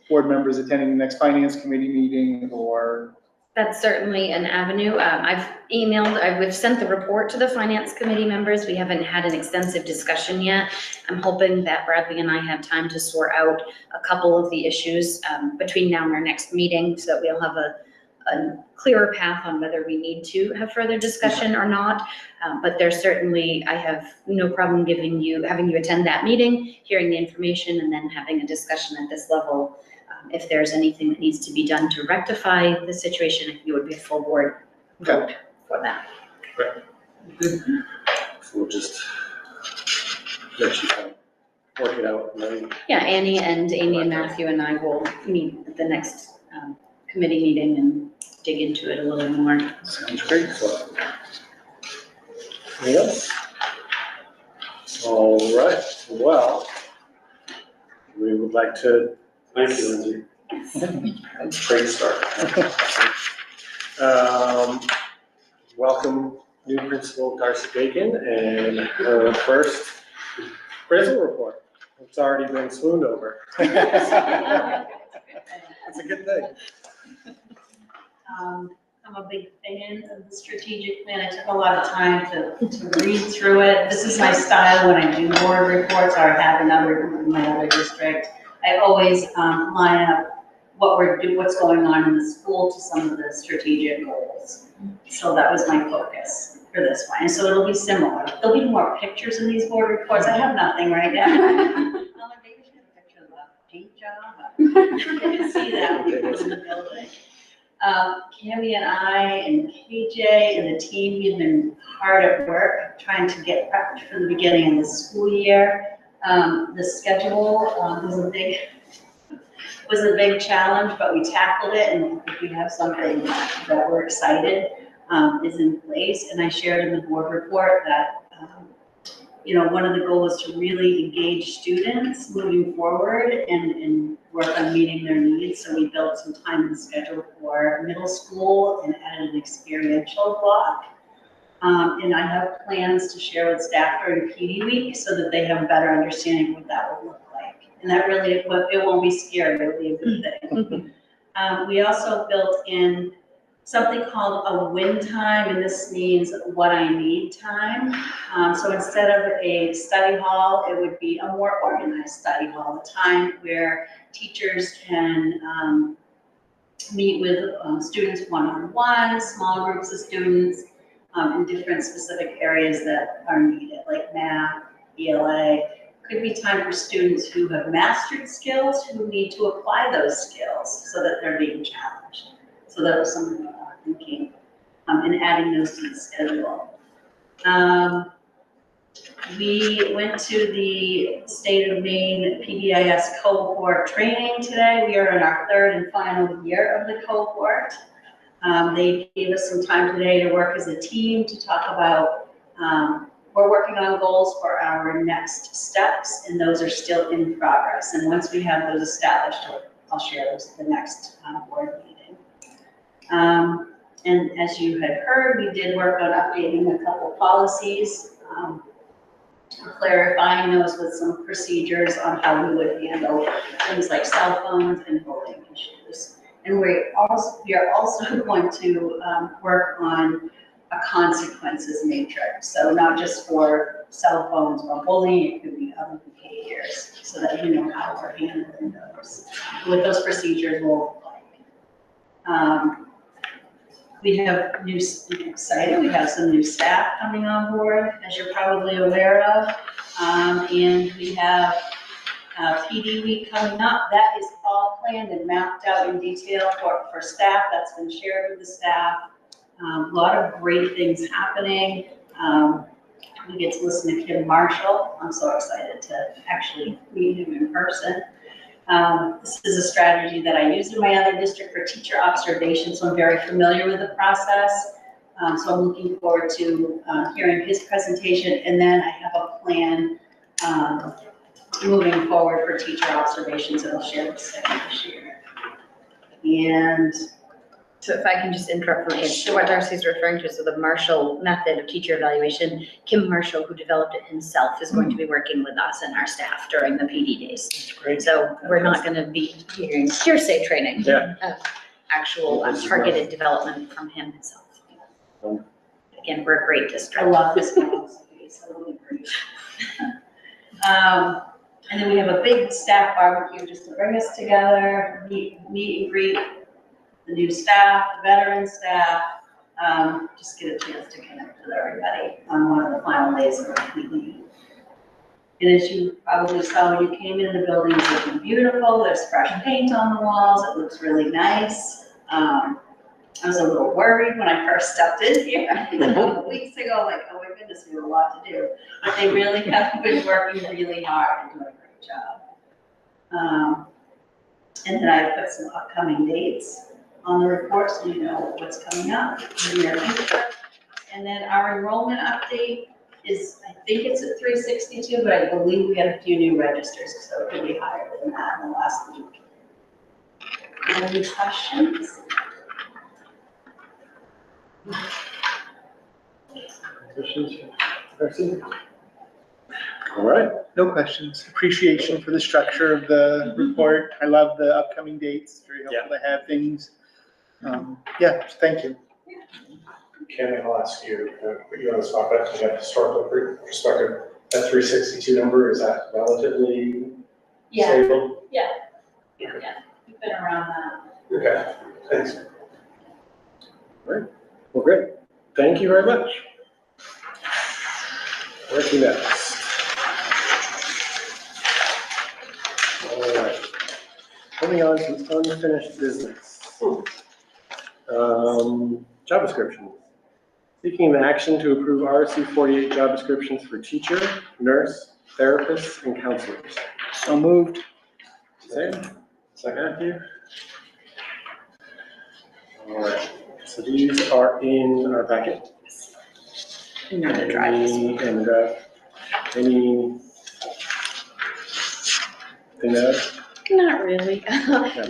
board members attending the next finance committee meeting or. That's certainly an avenue. We've sent the report to the finance committee members. We haven't had an extensive discussion yet. I'm hoping that Bradley and I have time to sort out a couple of the issues between now and our next meeting so that we'll have a clearer path on whether we need to have further discussion or not. But there's certainly, I have no problem having you attend that meeting, hearing the information, and then having a discussion at this level. If there's anything that needs to be done to rectify the situation, I think it would be a full board vote for that. Right. So we'll just let you work it out. And then... Yeah, Amy and Matthew and I will meet at the next committee meeting and dig into it a little more. Sounds great. So, anything else? All right. Well, we would like to. Thank you, Lindsay. Great start. Welcome new principal Darcy Bacon and her first appraisal report. It's already been swooned over. That's a good thing. I'm a big fan of the strategic plan. I took a lot of time to read through it. This is my style when I do board reports or have another in my other district. I always line up what's going on in the school to some of the strategic goals. So that was my focus for this one. And so it'll be similar. There'll be more pictures in these board reports. I have nothing right now. I'm like, maybe should have a picture of the paint job. You can see that when you go in the building. Cammy and I and KJ and the team, we've been hard at work trying to get prepped for the beginning of the school year. The schedule was a big challenge, but we tackled it, and if we have something that we're excited is in place. And I shared in the board report that one of the goals is to really engage students moving forward and work on meeting their needs. So we built some time in the schedule for middle school and added an experiential block. And I have plans to share with staff during PD week so that they have a better understanding of what that will look like. And that really, it won't be scary, it'll be a good thing. We also built in something called a win time, and this means what I need time. So instead of a study hall, it would be a more organized study hall, a time where teachers can meet with students one-on-one, small groups of students, in different specific areas that are needed, like math, ELA. Could be time for students who have mastered skills who need to apply those skills so that they're being challenged. So that was something thinking and adding those to the schedule. We went to the State of Maine PBIS cohort training today. We are in our 3rd and final year of the cohort. They gave us some time today to work as a team to talk about, we're working on goals for our next steps, and those are still in progress. And once we have those established, I'll share those at the next board meeting. And as you had heard, we did work on updating a couple policies, clarifying those with some procedures on how we would handle things like cell phones and bullying issues. And we are also going to work on a consequences matrix. So not just for cell phones or bullying, it could be other behaviors, so that we know how we're handling those. With those procedures, we have we have some new staff coming on board, as you're probably aware of. And we have PD week coming up. That is all planned and mapped out in detail for staff. That's been shared with the staff. A lot of great things happening. We get to listen to Kim Marshall. I'm so excited to actually meet him in person. This is a strategy that I used in my other district for teacher observation, so I'm very familiar with the process. So I'm looking forward to hearing his presentation, and then I have a plan moving forward for teacher observations that I'll share with second this year. And So if I can just interrupt for what Darcy's referring to, so the Marshall method of teacher evaluation, Kim Marshall, who developed it himself, is going to be working with us and our staff during the PD days. Great. So we're not going to be hearing hearsay training. Yeah. Actual targeted development from him himself. Again, we're a great district. I love this philosophy, so it'll be great. And then we have a big staff barbecue just to bring us together, meet and greet the new staff, the veteran staff, just get a chance to connect with everybody on one of the final days of our meeting. And as you probably saw when you came in, the building is looking beautiful. There's fresh paint on the walls. It looks really nice. I was a little worried when I first stepped in here a couple weeks ago, like, oh my goodness, we have a lot to do. But they really have been working really hard and doing a great job. And then I put some upcoming dates on the report, so you know what's coming up in the near future. And then our enrollment update is, I think it's at 362, but I believe we had a few new registers, so it could be higher than that in the last week. Any questions? Questions? Darcy? All right. No questions. Appreciation for the structure of the report. I love the upcoming dates. It's very helpful to have things. Yeah, thank you. Ken, I'll ask you, what you want to talk about from a historical perspective. That 362 number, is that relatively stable? Yeah, we've been around that. Okay, thanks. All right. Well, great. Thank you very much. Where to next? All right. Moving on to unfinished business. Job description. Seeking an action to approve RSU 48 job descriptions for teacher, nurse, therapists, and counselors. So moved. Second Matthew. All right. So these are in our packet. And the drive. Anything to add? Not really.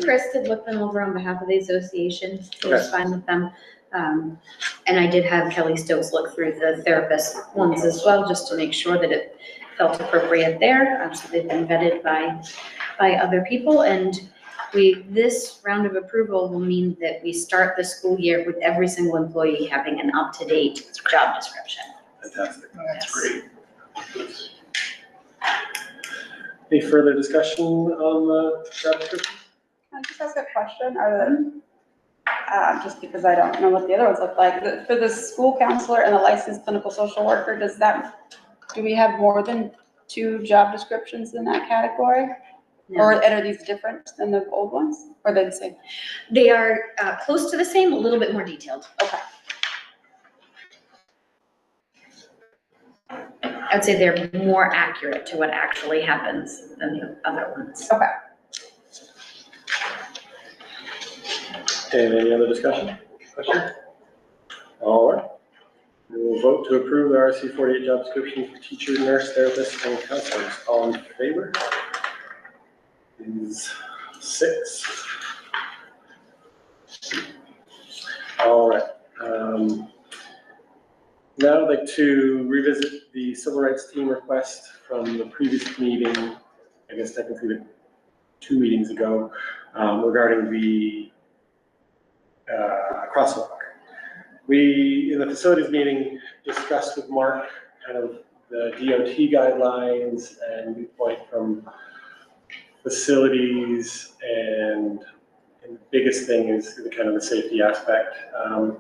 Chris did look them over on behalf of the association. He was fine with them. And I did have Kelly Stokes look through the therapist ones as well, just to make sure that it felt appropriate there. So they've been vetted by other people. And this round of approval will mean that we start the school year with every single employee having an up-to-date job description. Fantastic. That's great. Any further discussion on the job description? Can I just ask a question? Just because I don't know what the other ones look like. For the school counselor and the licensed clinical social worker, do we have more than 2 job descriptions in that category? No. Or are these different than the old ones? Or are they the same? They are close to the same, a little bit more detailed. Okay. I'd say they're more accurate to what actually happens than the other ones. Okay. Any other discussion? Question? All right. We will vote to approve the RSU 48 job description for teacher, nurse, therapist, and counselors. All in favor? Is 6. All right. Now I'd like to revisit the civil rights team request from the previous meeting, I guess technically 2 meetings ago, regarding the crosswalk. We, in the facilities meeting, discussed with Mark kind of the DOT guidelines and viewpoint from facilities, and the biggest thing is the kind of the safety aspect.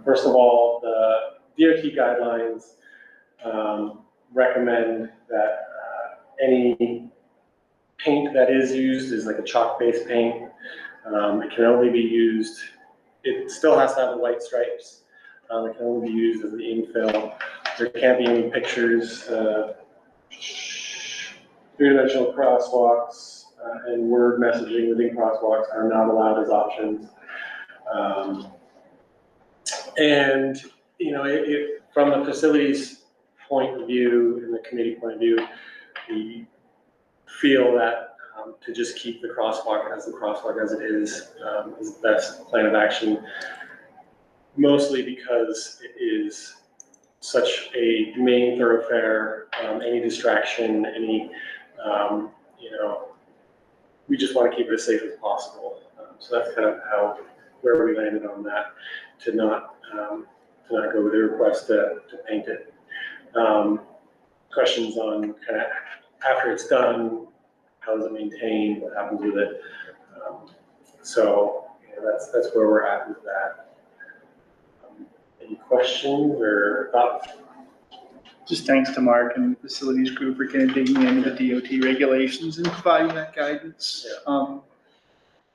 First of all, the DOT guidelines recommend that any paint that is used is like a chalk-based paint. It can only be used, it still has to have the white stripes. It can only be used as the infill. There can't be any pictures. Three-dimensional crosswalks and word messaging within crosswalks are not allowed as options. And, you know, from the facilities point of view and the committee point of view, we feel that to just keep the crosswalk as it is the best plan of action, mostly because it is such a main thoroughfare. Any distraction, any, you know, we just want to keep it as safe as possible. So that's kind of where we landed on that, to not go with the request to paint it. Questions on kind of after it's done, how is it maintained, what happens with it? So you know, that's where we're at with that. Any questions or thoughts? Just thanks to Mark and the facilities group for kind of digging into the DOT regulations and providing that guidance. Yeah.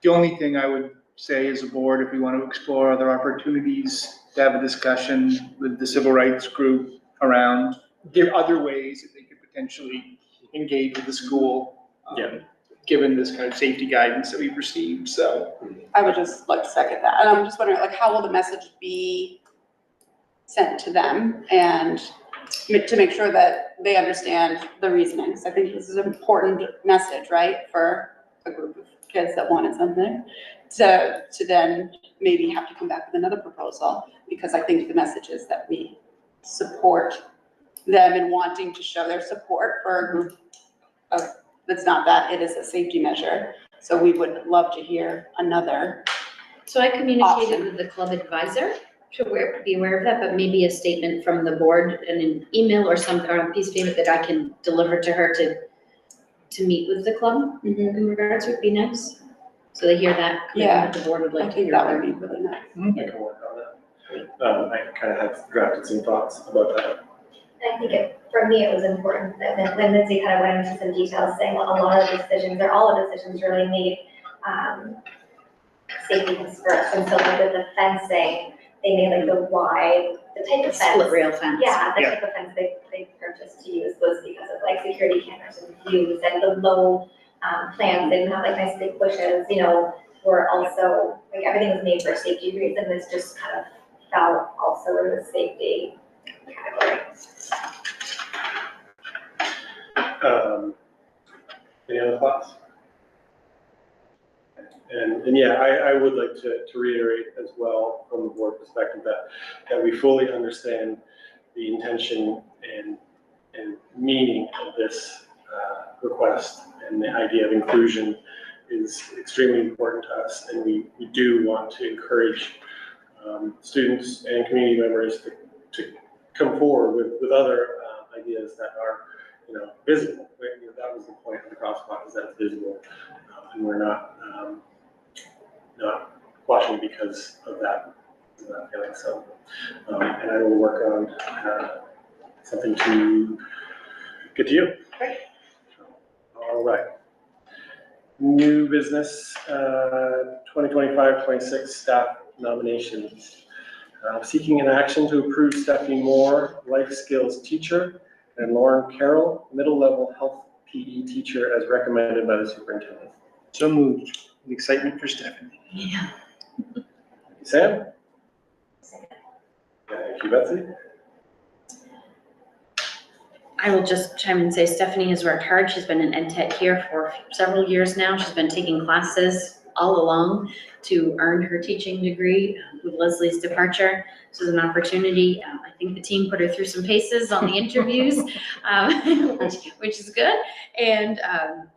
The only thing I would say as a board, if we want to explore other opportunities to have a discussion with the civil rights group around, give other ways that they could potentially engage with the school, given this kind of safety guidance that we've received. So I would just like to second that. And I'm just wondering, like, how will the message be sent to them, and to make sure that they understand the reasonings? I think this is an important message, right, for a group of kids that wanted something, to then maybe have to come back with another proposal, because I think the message is that we support them in wanting to show their support for a group of, that's not that, it is a safety measure. So we would love to hear another. So I communicated Option. with the club advisor to be aware of that, but maybe a statement from the board and an email or something, or a piece of paper that I can deliver to her to meet with the club in regards would be nice. So they hear that, Yeah. that the board would I like to think hear. that would be really nice. I can work on that. I kind of had drafted some thoughts about that. I think for me, it was important that when Lindsay kind of went into some details, saying a lot of decisions, or all of the decisions really made safety comes first. And so like with the fencing, they made like the wide, the type of fence. Split rail fence. Yeah, the type of fence they purchased to use was because of like security cameras and views, and the low plants, they didn't have like nice big bushes, you know, were also, like everything was made for safety reasons. This just kind of fell also in the safety category. Any other thoughts? And yeah, I would like to reiterate as well from the board perspective that we fully understand the intention and meaning of this request, and the idea of inclusion is extremely important to us, and we do want to encourage students and community members to come forward with other ideas that are, you know, visible. You know, that was the point of the crosswalk, is that it's visible, and we're not watching because of that feeling. So, and I will work on something to get to you. Great. All right. New business, 2025-26 staff nominations. Seeking an action to approve Stephanie Moore, life skills teacher, and Lauren Carroll, middle level health PE teacher, as recommended by the superintendent. So moved. With excitement for Stephanie. Yeah. Sam? Thank you, Betsy. I will just chime in and say Stephanie has worked hard. She's been an ed tech here for several years now. She's been taking classes all along to earn her teaching degree with Leslie's departure. This was an opportunity. I think the team put her through some paces on the interviews, which is good. And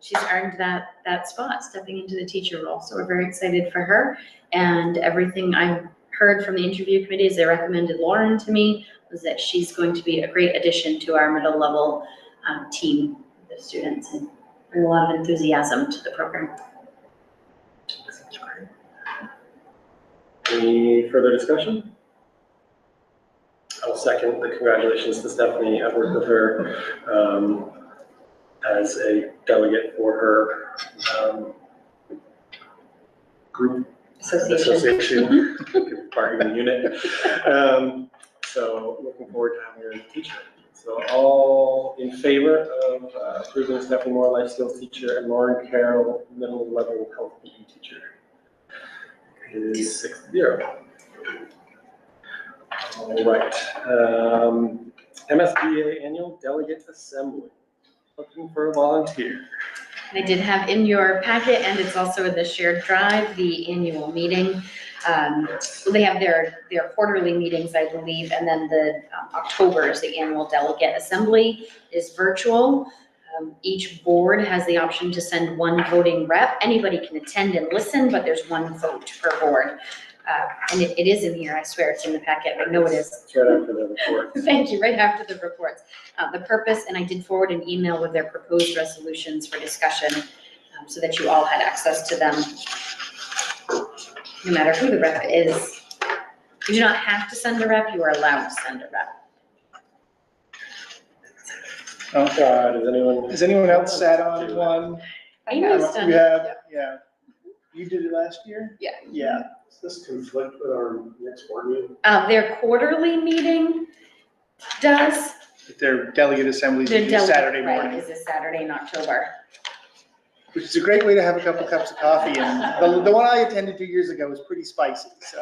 she's earned that spot, stepping into the teacher role. So we're very excited for her. And everything I've heard from the interview committee as they recommended Lauren to me was that she's going to be a great addition to our middle level team of students and bring a lot of enthusiasm to the program. Any further discussion? I'll second the congratulations to Stephanie. I've worked with her as a delegate for her group association, bargaining unit. So looking forward to having her as a teacher. So all in favor of approving Stephanie Moore, life skills teacher, and Lauren Carroll, middle level health PE teacher? It is 6-0. All right. MSBA Annual Delegate Assembly. Looking for a volunteer. I did have in your packet, and it's also in the shared drive, the annual meeting. They have their quarterly meetings, I believe, and then the October is the annual delegate assembly is virtual. Each board has the option to send one voting rep. Anybody can attend and listen, but there's one vote per board. And it is in here, I swear it's in the packet, I know it is. It's right after the report. Thank you, right after the reports. The purpose, and I did forward an email with their proposed resolutions for discussion so that you all had access to them. No matter who the rep is. You do not have to send a rep, you are allowed to send a rep. Does Has anyone else sat on one? Amy's done You it. have, yeah. You did it last year? Yeah. Yeah. Does this conflict with our next board meeting? Their quarterly meeting does. Their delegate assemblies Their is delegate, Saturday right, morning, is this Saturday in October. which is a great way to have a couple cups of coffee. And the one I attended 2 years ago was pretty spicy, so.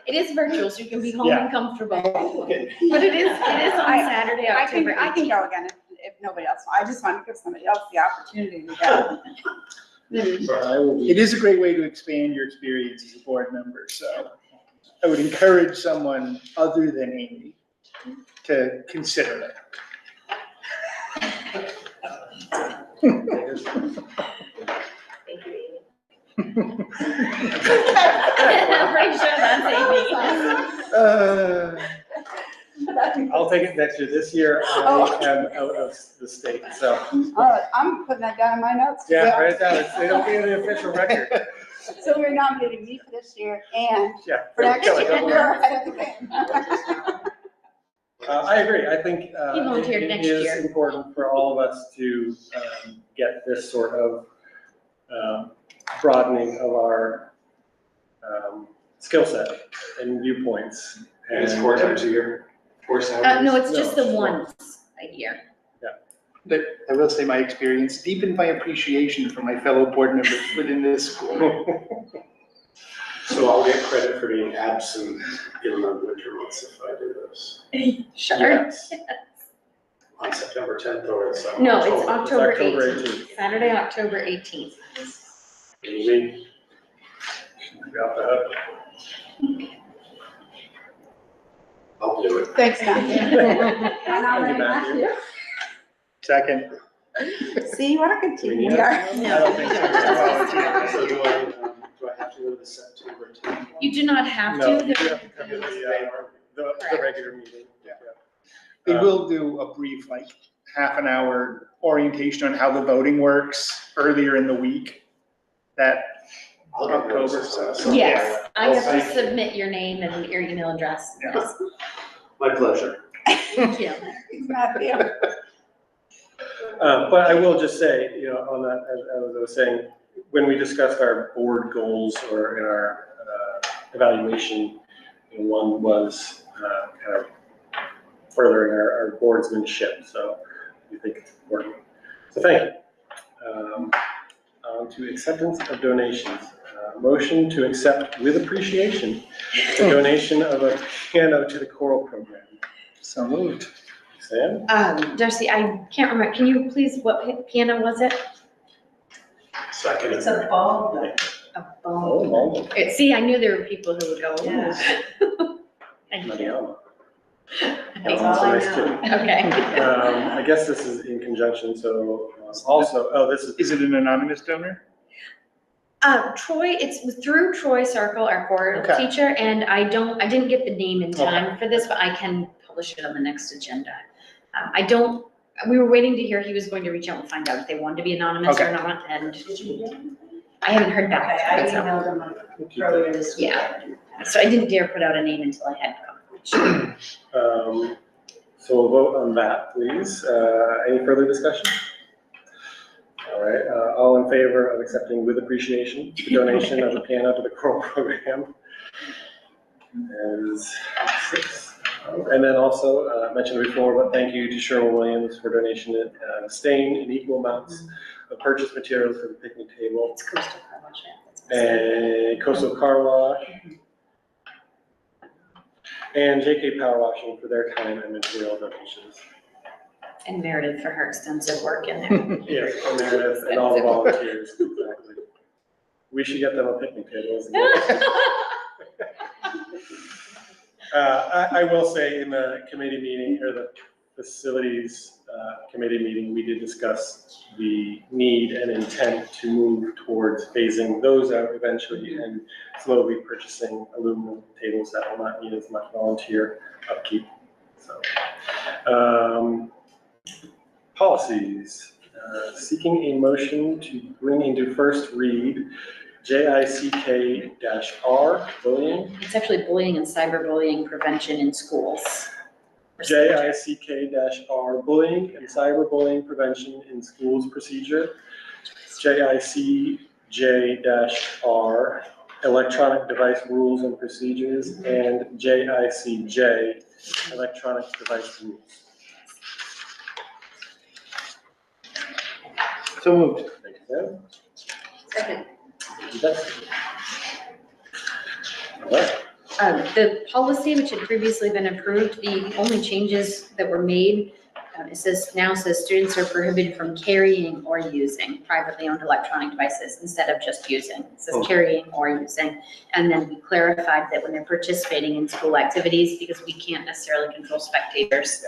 It is virtual, so you can be home Yeah. and comfortable. Okay. But it is on Saturday, October I can 18th. go again if nobody else, I just want to give somebody else the opportunity to go. I will be. It is a great way to expand your experience as a board member, so I would encourage someone other than Amy to consider it. Thank you, Amy. I'm pretty sure that's Amy. I'll take it next year. This year, I am out of the state, so. All right, I'm putting that down in my notes. Yeah, write it down. It'll be in the official record. So we're nominating me for this year and Yeah. for next Go year. ahead. We're ahead of the game. I agree. I think He volunteered it next is year. important for all of us to get this sort of broadening of our skill set and viewpoints. And it's 4 times a year, 4 Saturdays? No, it's just No, the it's once a year. But I will say my experience deepened my appreciation for my fellow board members within this school. So I'll get credit for being absent in the winter months if I do this. Sure. Yes. On September 10th or it's. No, it's October October 18th, Saturday, October 18th. Amy, Got that. I'll do it. Thanks, Matthew. Thank you, Matthew. Second. See, what a good team we Yeah. are. I don't think so. So do I have to go to the September 10th? You do not have No, to. you There- have to come to the regular meeting. We will do a brief, like, half an hour orientation on how the voting works earlier in the week. That I'll get October, notices, so. Yes, I Well, have to thank you. submit your name and your email address. Yeah. Yes. My pleasure. Thank you. Thanks, Matthew. But I will just say, on that, as I was saying, when we discussed our board goals or in our evaluation, one was kind of furthering our boardsmanship. So we think it's important. So thank you. On to acceptance of donations. Motion to accept with appreciation the donation of a piano to the choral program. So moved. Sam? Darcy, I can't remember, can you please, what piano was it? Second. It's a ball, though. A Oh, bone. well, See, I knew there were people who would go, ooh. Yeah. Thank bloody you. hell. That's Alan's all a I nice know. kid. Okay. I guess this is in conjunction, so also, oh, this is. Is it an anonymous donor? Troy, it's through Troy Circle, our core Okay. teacher, and I didn't get the name in time for this, but I can publish it on the next agenda. We were waiting to hear he was going to reach out and find out if they wanted to be anonymous or Okay. not, and I haven't heard Okay, back. I so- emailed them earlier this week. Yeah. So I didn't dare put out a name until I had confirmation. So we'll vote on that, please. Any further discussion? All right, all in favor of accepting with appreciation the donation of the piano to the choral program? Is 6. And then also, mentioned before, but thank you to Cheryl Williams for donation of stain in equal amounts of purchased materials for the picnic table It's Coastal Car Wash, yeah, that's what I said. and Coastal Car Wash and JK Power Washing for their time and material donations. And Meredith for her extensive work in there. Yes, and Meredith and all the volunteers, exactly. We should get them a picnic table. I will say in the committee meeting, or the facilities committee meeting, we did discuss the need and intent to move towards phasing those out eventually and slowly purchasing aluminum tables that will not need as much volunteer upkeep. So, policies, seeking a motion to bring into first read JICK-R, bullying. It's actually bullying and cyberbullying prevention in schools. JICK-R, bullying and cyberbullying prevention in schools procedure. JICJ-R, electronic device rules and procedures, and JICJ, electronic device rules. So moved. Thank you, Second. Deb. All right. The policy, which had previously been approved, the only changes that were made, now says students are prohibited from carrying or using privately owned electronic devices instead of just using. It says carrying or using. And then we clarified that when they're participating in school activities, because we can't necessarily control spectators,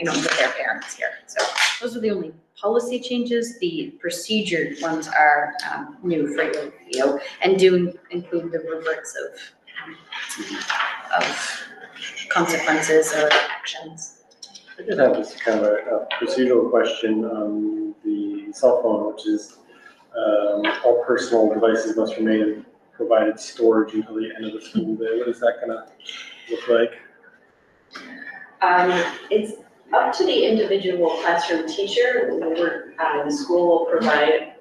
with their parents here. So those are the only policy changes. The procedure ones are new for you, and do include the rubrics of consequences or actions. I did have this kind of a procedural question on the cell phone, which is all personal devices must remain in provided storage until the end of the school day. What is that gonna look like? It's up to the individual classroom teacher. The school will provide,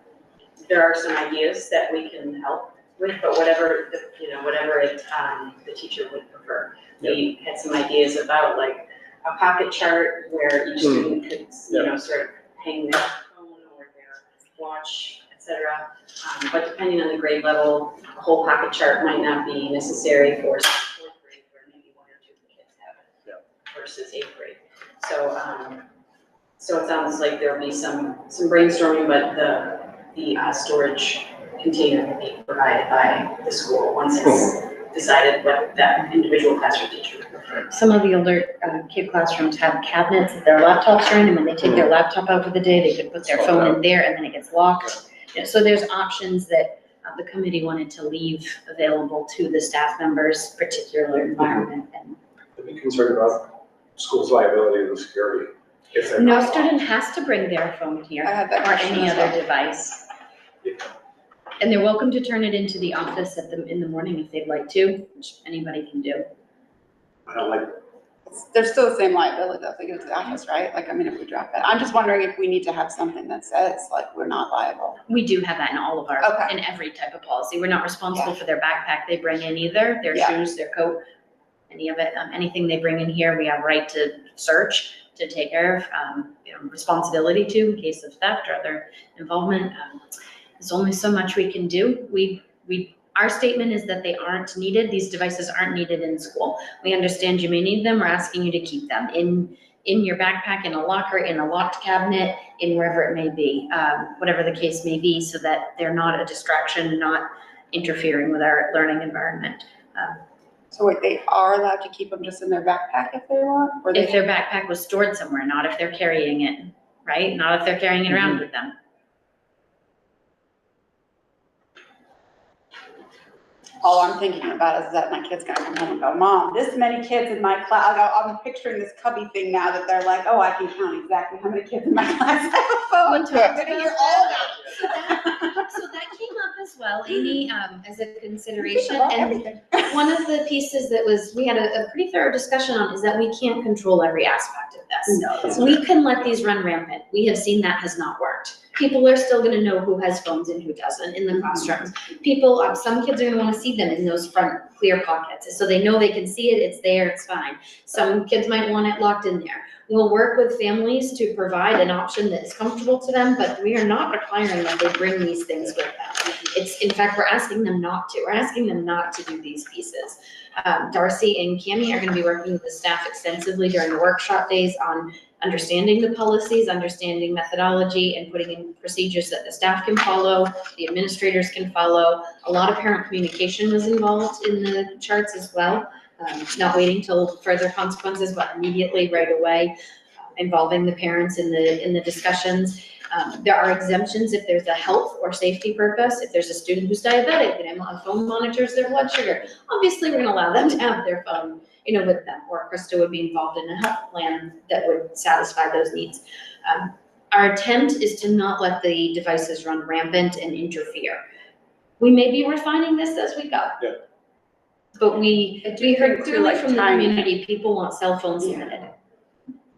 there are some ideas that we can help with, but whatever the teacher would prefer. We had some ideas about like a pocket chart where each student could, sort of hang their phone or their watch, etc. But depending on the grade level, a whole pocket chart might not be necessary for 4th grade, where maybe 1 or 2 kids have it, versus 8th grade. So it sounds like there'll be some brainstorming, but the storage container will be provided by the school once it's decided what that individual classroom teacher would prefer. Some of the older kid classrooms have cabinets that their laptops are in, and when they take their laptop out for the day, they could put their phone in there, and then it gets locked. So there's options that the committee wanted to leave available to the staff members, particular environment. And I'd be concerned about school's liability and security. If they're no not student has to bring their phone here I had that or question any as other well. device. And they're welcome to turn it into the office in the morning if they'd like to, which anybody can do. I don't like, There's still the same liability though, if they go to the office, right? Like, if we drop it. I'm just wondering if we need to have something that says, like, we're not liable. We do have that in all of our, Okay. in every type of policy. We're not responsible for their backpack they bring in either, their shoes, their coat, any of it. Anything they bring in here, we have right to search, to take care of, responsibility to in case of theft or other involvement. There's only so much we can do. Our statement is that they aren't needed. These devices aren't needed in school. We understand you may need them. We're asking you to keep them in in your backpack, in a locker, in a locked cabinet, in wherever it may be, whatever the case may be, so that they're not a distraction, not interfering with our learning environment. So wait, they are allowed to keep them just in their backpack if they want? Or If they, their backpack was stored somewhere, not if they're carrying it, right? Not if they're carrying it around with them. all I'm thinking about is that my kid's gonna come home and go, Mom, this many kids in my class. I'm picturing this cubby thing now that they're like, oh, I can count exactly how many kids in my class have a phone. We talked I'm gonna hear all that. So that came up as well, Amy, as a consideration. About And everything. one of the pieces that we had a pretty thorough discussion on is that we can't control every aspect of this. No. We can let these run rampant. We have seen that has not worked. People are still gonna know who has phones and who doesn't in the classrooms. People, some kids are gonna wanna see them in those front clear pockets, so they know they can see it, it's there, it's fine. Some kids might want it locked in there. We'll work with families to provide an option that is comfortable to them, but we are not requiring that they bring these things with them. It's, in fact, we're asking them not to. We're asking them not to do these pieces. Darcy and Cammie are gonna be working with the staff extensively during the workshop days on understanding the policies, understanding methodology, and putting in procedures that the staff can follow, the administrators can follow. A lot of parent communication was involved in the charts as well. Not waiting till further consequences, but immediately right away, involving the parents in the discussions. There are exemptions if there's a health or safety purpose. If there's a student who's diabetic and a phone monitors their blood sugar, obviously we're gonna allow them to have their phone, with them, or Krista would be involved in a health plan that would satisfy those needs. Our attempt is to not let the devices run rampant and interfere. We may be refining this as we go. Yeah. But we heard clearly like from the timing. community, people want cell phones limited.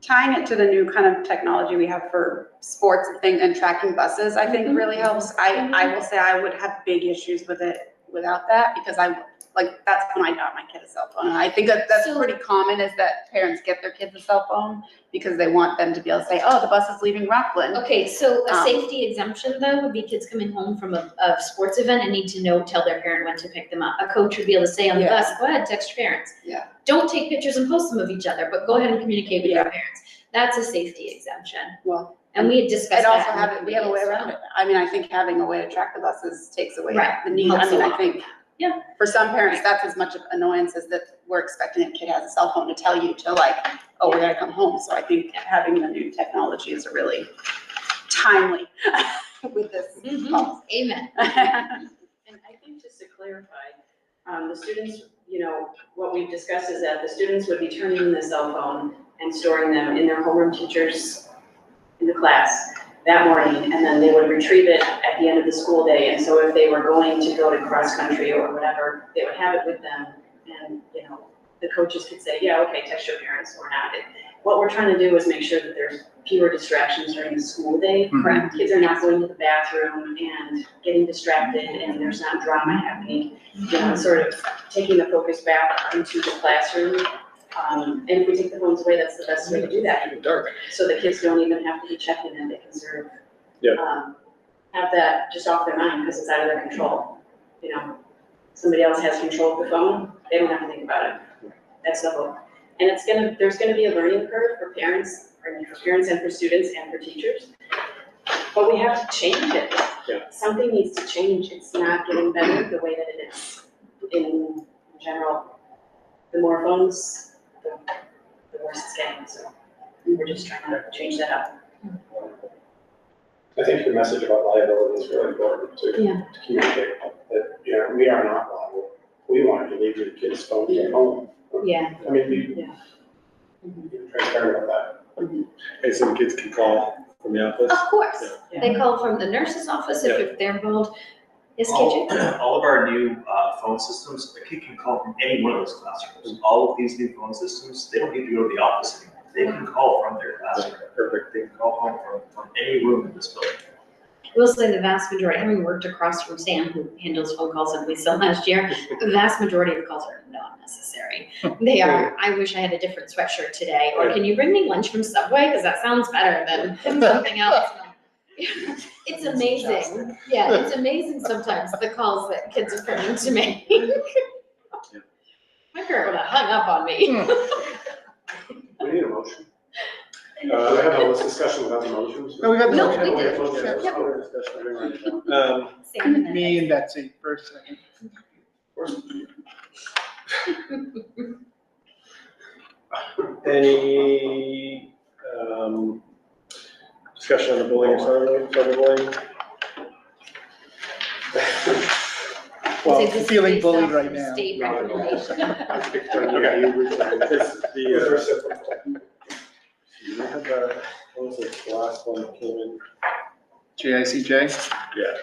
Tying it to the new kind of technology we have for sports and things and tracking buses, I think really helps. I will say I would have big issues with it without that, because that's when I got my kid a cell phone. And I think that's So- pretty common, is that parents get their kids a cell phone because they want them to be able to say, oh, the bus is leaving Rockland. Okay, so a Um, safety exemption though would be kids coming home from a sports event and need to tell their parent when to pick them up. A coach would be able to say on the Yeah. bus, go ahead, text your parents. Yeah. Don't take pictures and post them of each other, but go ahead and communicate with Yeah. your parents. That's a safety exemption. Well, And we had discussed and that. also we have a way around it. I mean, I think having a way to track the buses takes away Right. the need. Helps I mean, a I lot. think. Yeah. For some parents, that's as much of annoyance as that we're expecting a kid has a cell phone to tell you to oh, we gotta come home. So I think having the new technology is a really timely with this policy. Amen. And I think just to clarify, the students, what we've discussed is that the students would be turning in the cell phone and storing them in their homeroom teachers in the class that morning, and then they would retrieve it at the end of the school day. And so if they were going to go to cross country or whatever, they would have it with them, and, the coaches could say, yeah, okay, text your parents or not. What we're trying to do is make sure that there's fewer distractions during the school day. Correct. Kids are not going to the bathroom and getting distracted, and there's not drama happening. Sort of taking the focus back into the classroom. And if we take the phones away, that's the best way to do that. So the kids don't even have to be checking it, they can sort of, have that just off their mind because it's out of their control. Somebody else has control of the phone, they don't have to think about it. That's the hope. And there's gonna be a learning curve for parents and for students and for teachers. But we have to change it. Yeah. Something needs to change. It's not getting better the way that it is in general. The more phones, the worse it's getting, so we're just trying to change that up. I think your message about liability is really important to communicate that, we are not liable. We want you to leave your kids' phones at home. Yeah. I mean, be transparent about that. And some kids can call from the office. Of course. Yeah. They call from the nurse's office if they're involved. Yes, KJ? All of our new phone systems, a kid can call from any one of those classrooms. All of these new phone systems, they don't need to go to the office anymore. They can call from their classroom. Perfect. They can call home from any room in this building. I will say the vast majority, having worked across from Sam, who handles phone calls at Lisa last year, the vast majority of calls are not necessary. They are, I wish I had a different sweatshirt today, or can you bring me lunch from Subway? Because that sounds better than something else. It's amazing. Yeah, it's amazing sometimes the calls that kids are coming to me. My parent would have hung up on me. We need a motion. We had all this discussion about the motions. No, we had the No, motion. we did. Yeah. Yep. Other discussion going on now. Sam and then. Me and Betsy first, second. Any, discussion on the bullying or cyberbullying? Well, Say this is feeling based bullied off right of now. State Not at all. recommendation. Okay. Is It was the, reciprocal. we had the, what was it, the last one that came in? JICJ? Yeah.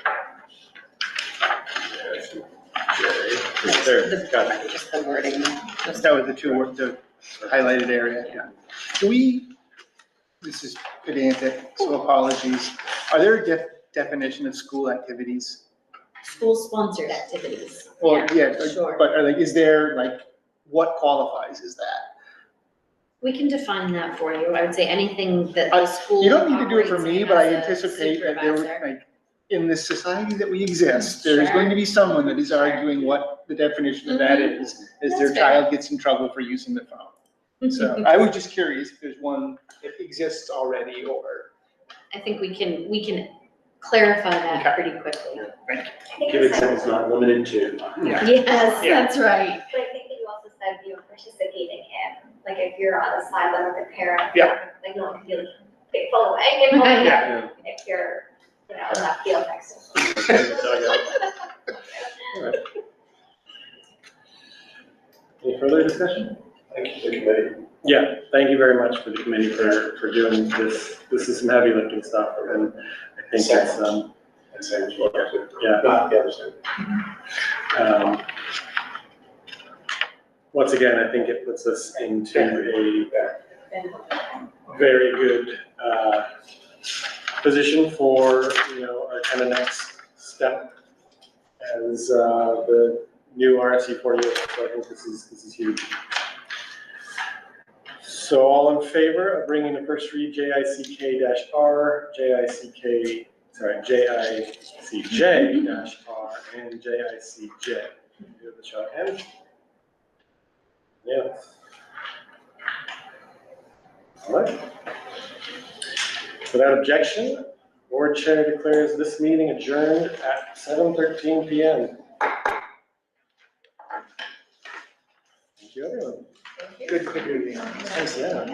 There, The- got it. Just the wording. Just- That was the the highlighted area, yeah. Do we, this is pedantic, so apologies. Are there a definition of school activities? School-sponsored activities. Well, yeah, Sure. but is there like, what qualifies as that? We can define that for you. I would say anything that the school. You don't need to do it for operates me, but I as a anticipate that there, supervisor. like, in this society that we exist, there's going to be someone that is arguing what the definition of that is, as their That's fair. child gets in trouble for using the phone. So I was just curious if there's one that exists already or. I think we can clarify that Okay. pretty quickly. Give examples not limited to. Yeah. Yes, Yeah. that's right. But I think that you also said you were participating in, like if you're on the sideline with a parent. Yeah. Like no one can be like, big following, and Right. Yeah. if you're, you know, in that field next to. Alright. Any further discussion? Thank you to the committee. Yeah, thank you very much for the committee for doing this. This is some heavy lifting stuff, and I think it's, And same as what I did. Yeah. Not the other side. once again, I think it puts us into a very good, position for, you know, our kind of next step as, the new RSU 48. So I think this is huge. So all in favor of bringing the first read JICK-R, JICJ-R, and JICJ? Give it a show of hands. Yeah. All right. Without objection, board chair declares this meeting adjourned at 7:13 PM. Thank you, everyone. Good, good, good. Thanks, yeah.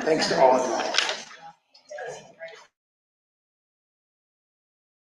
Thanks to all of you.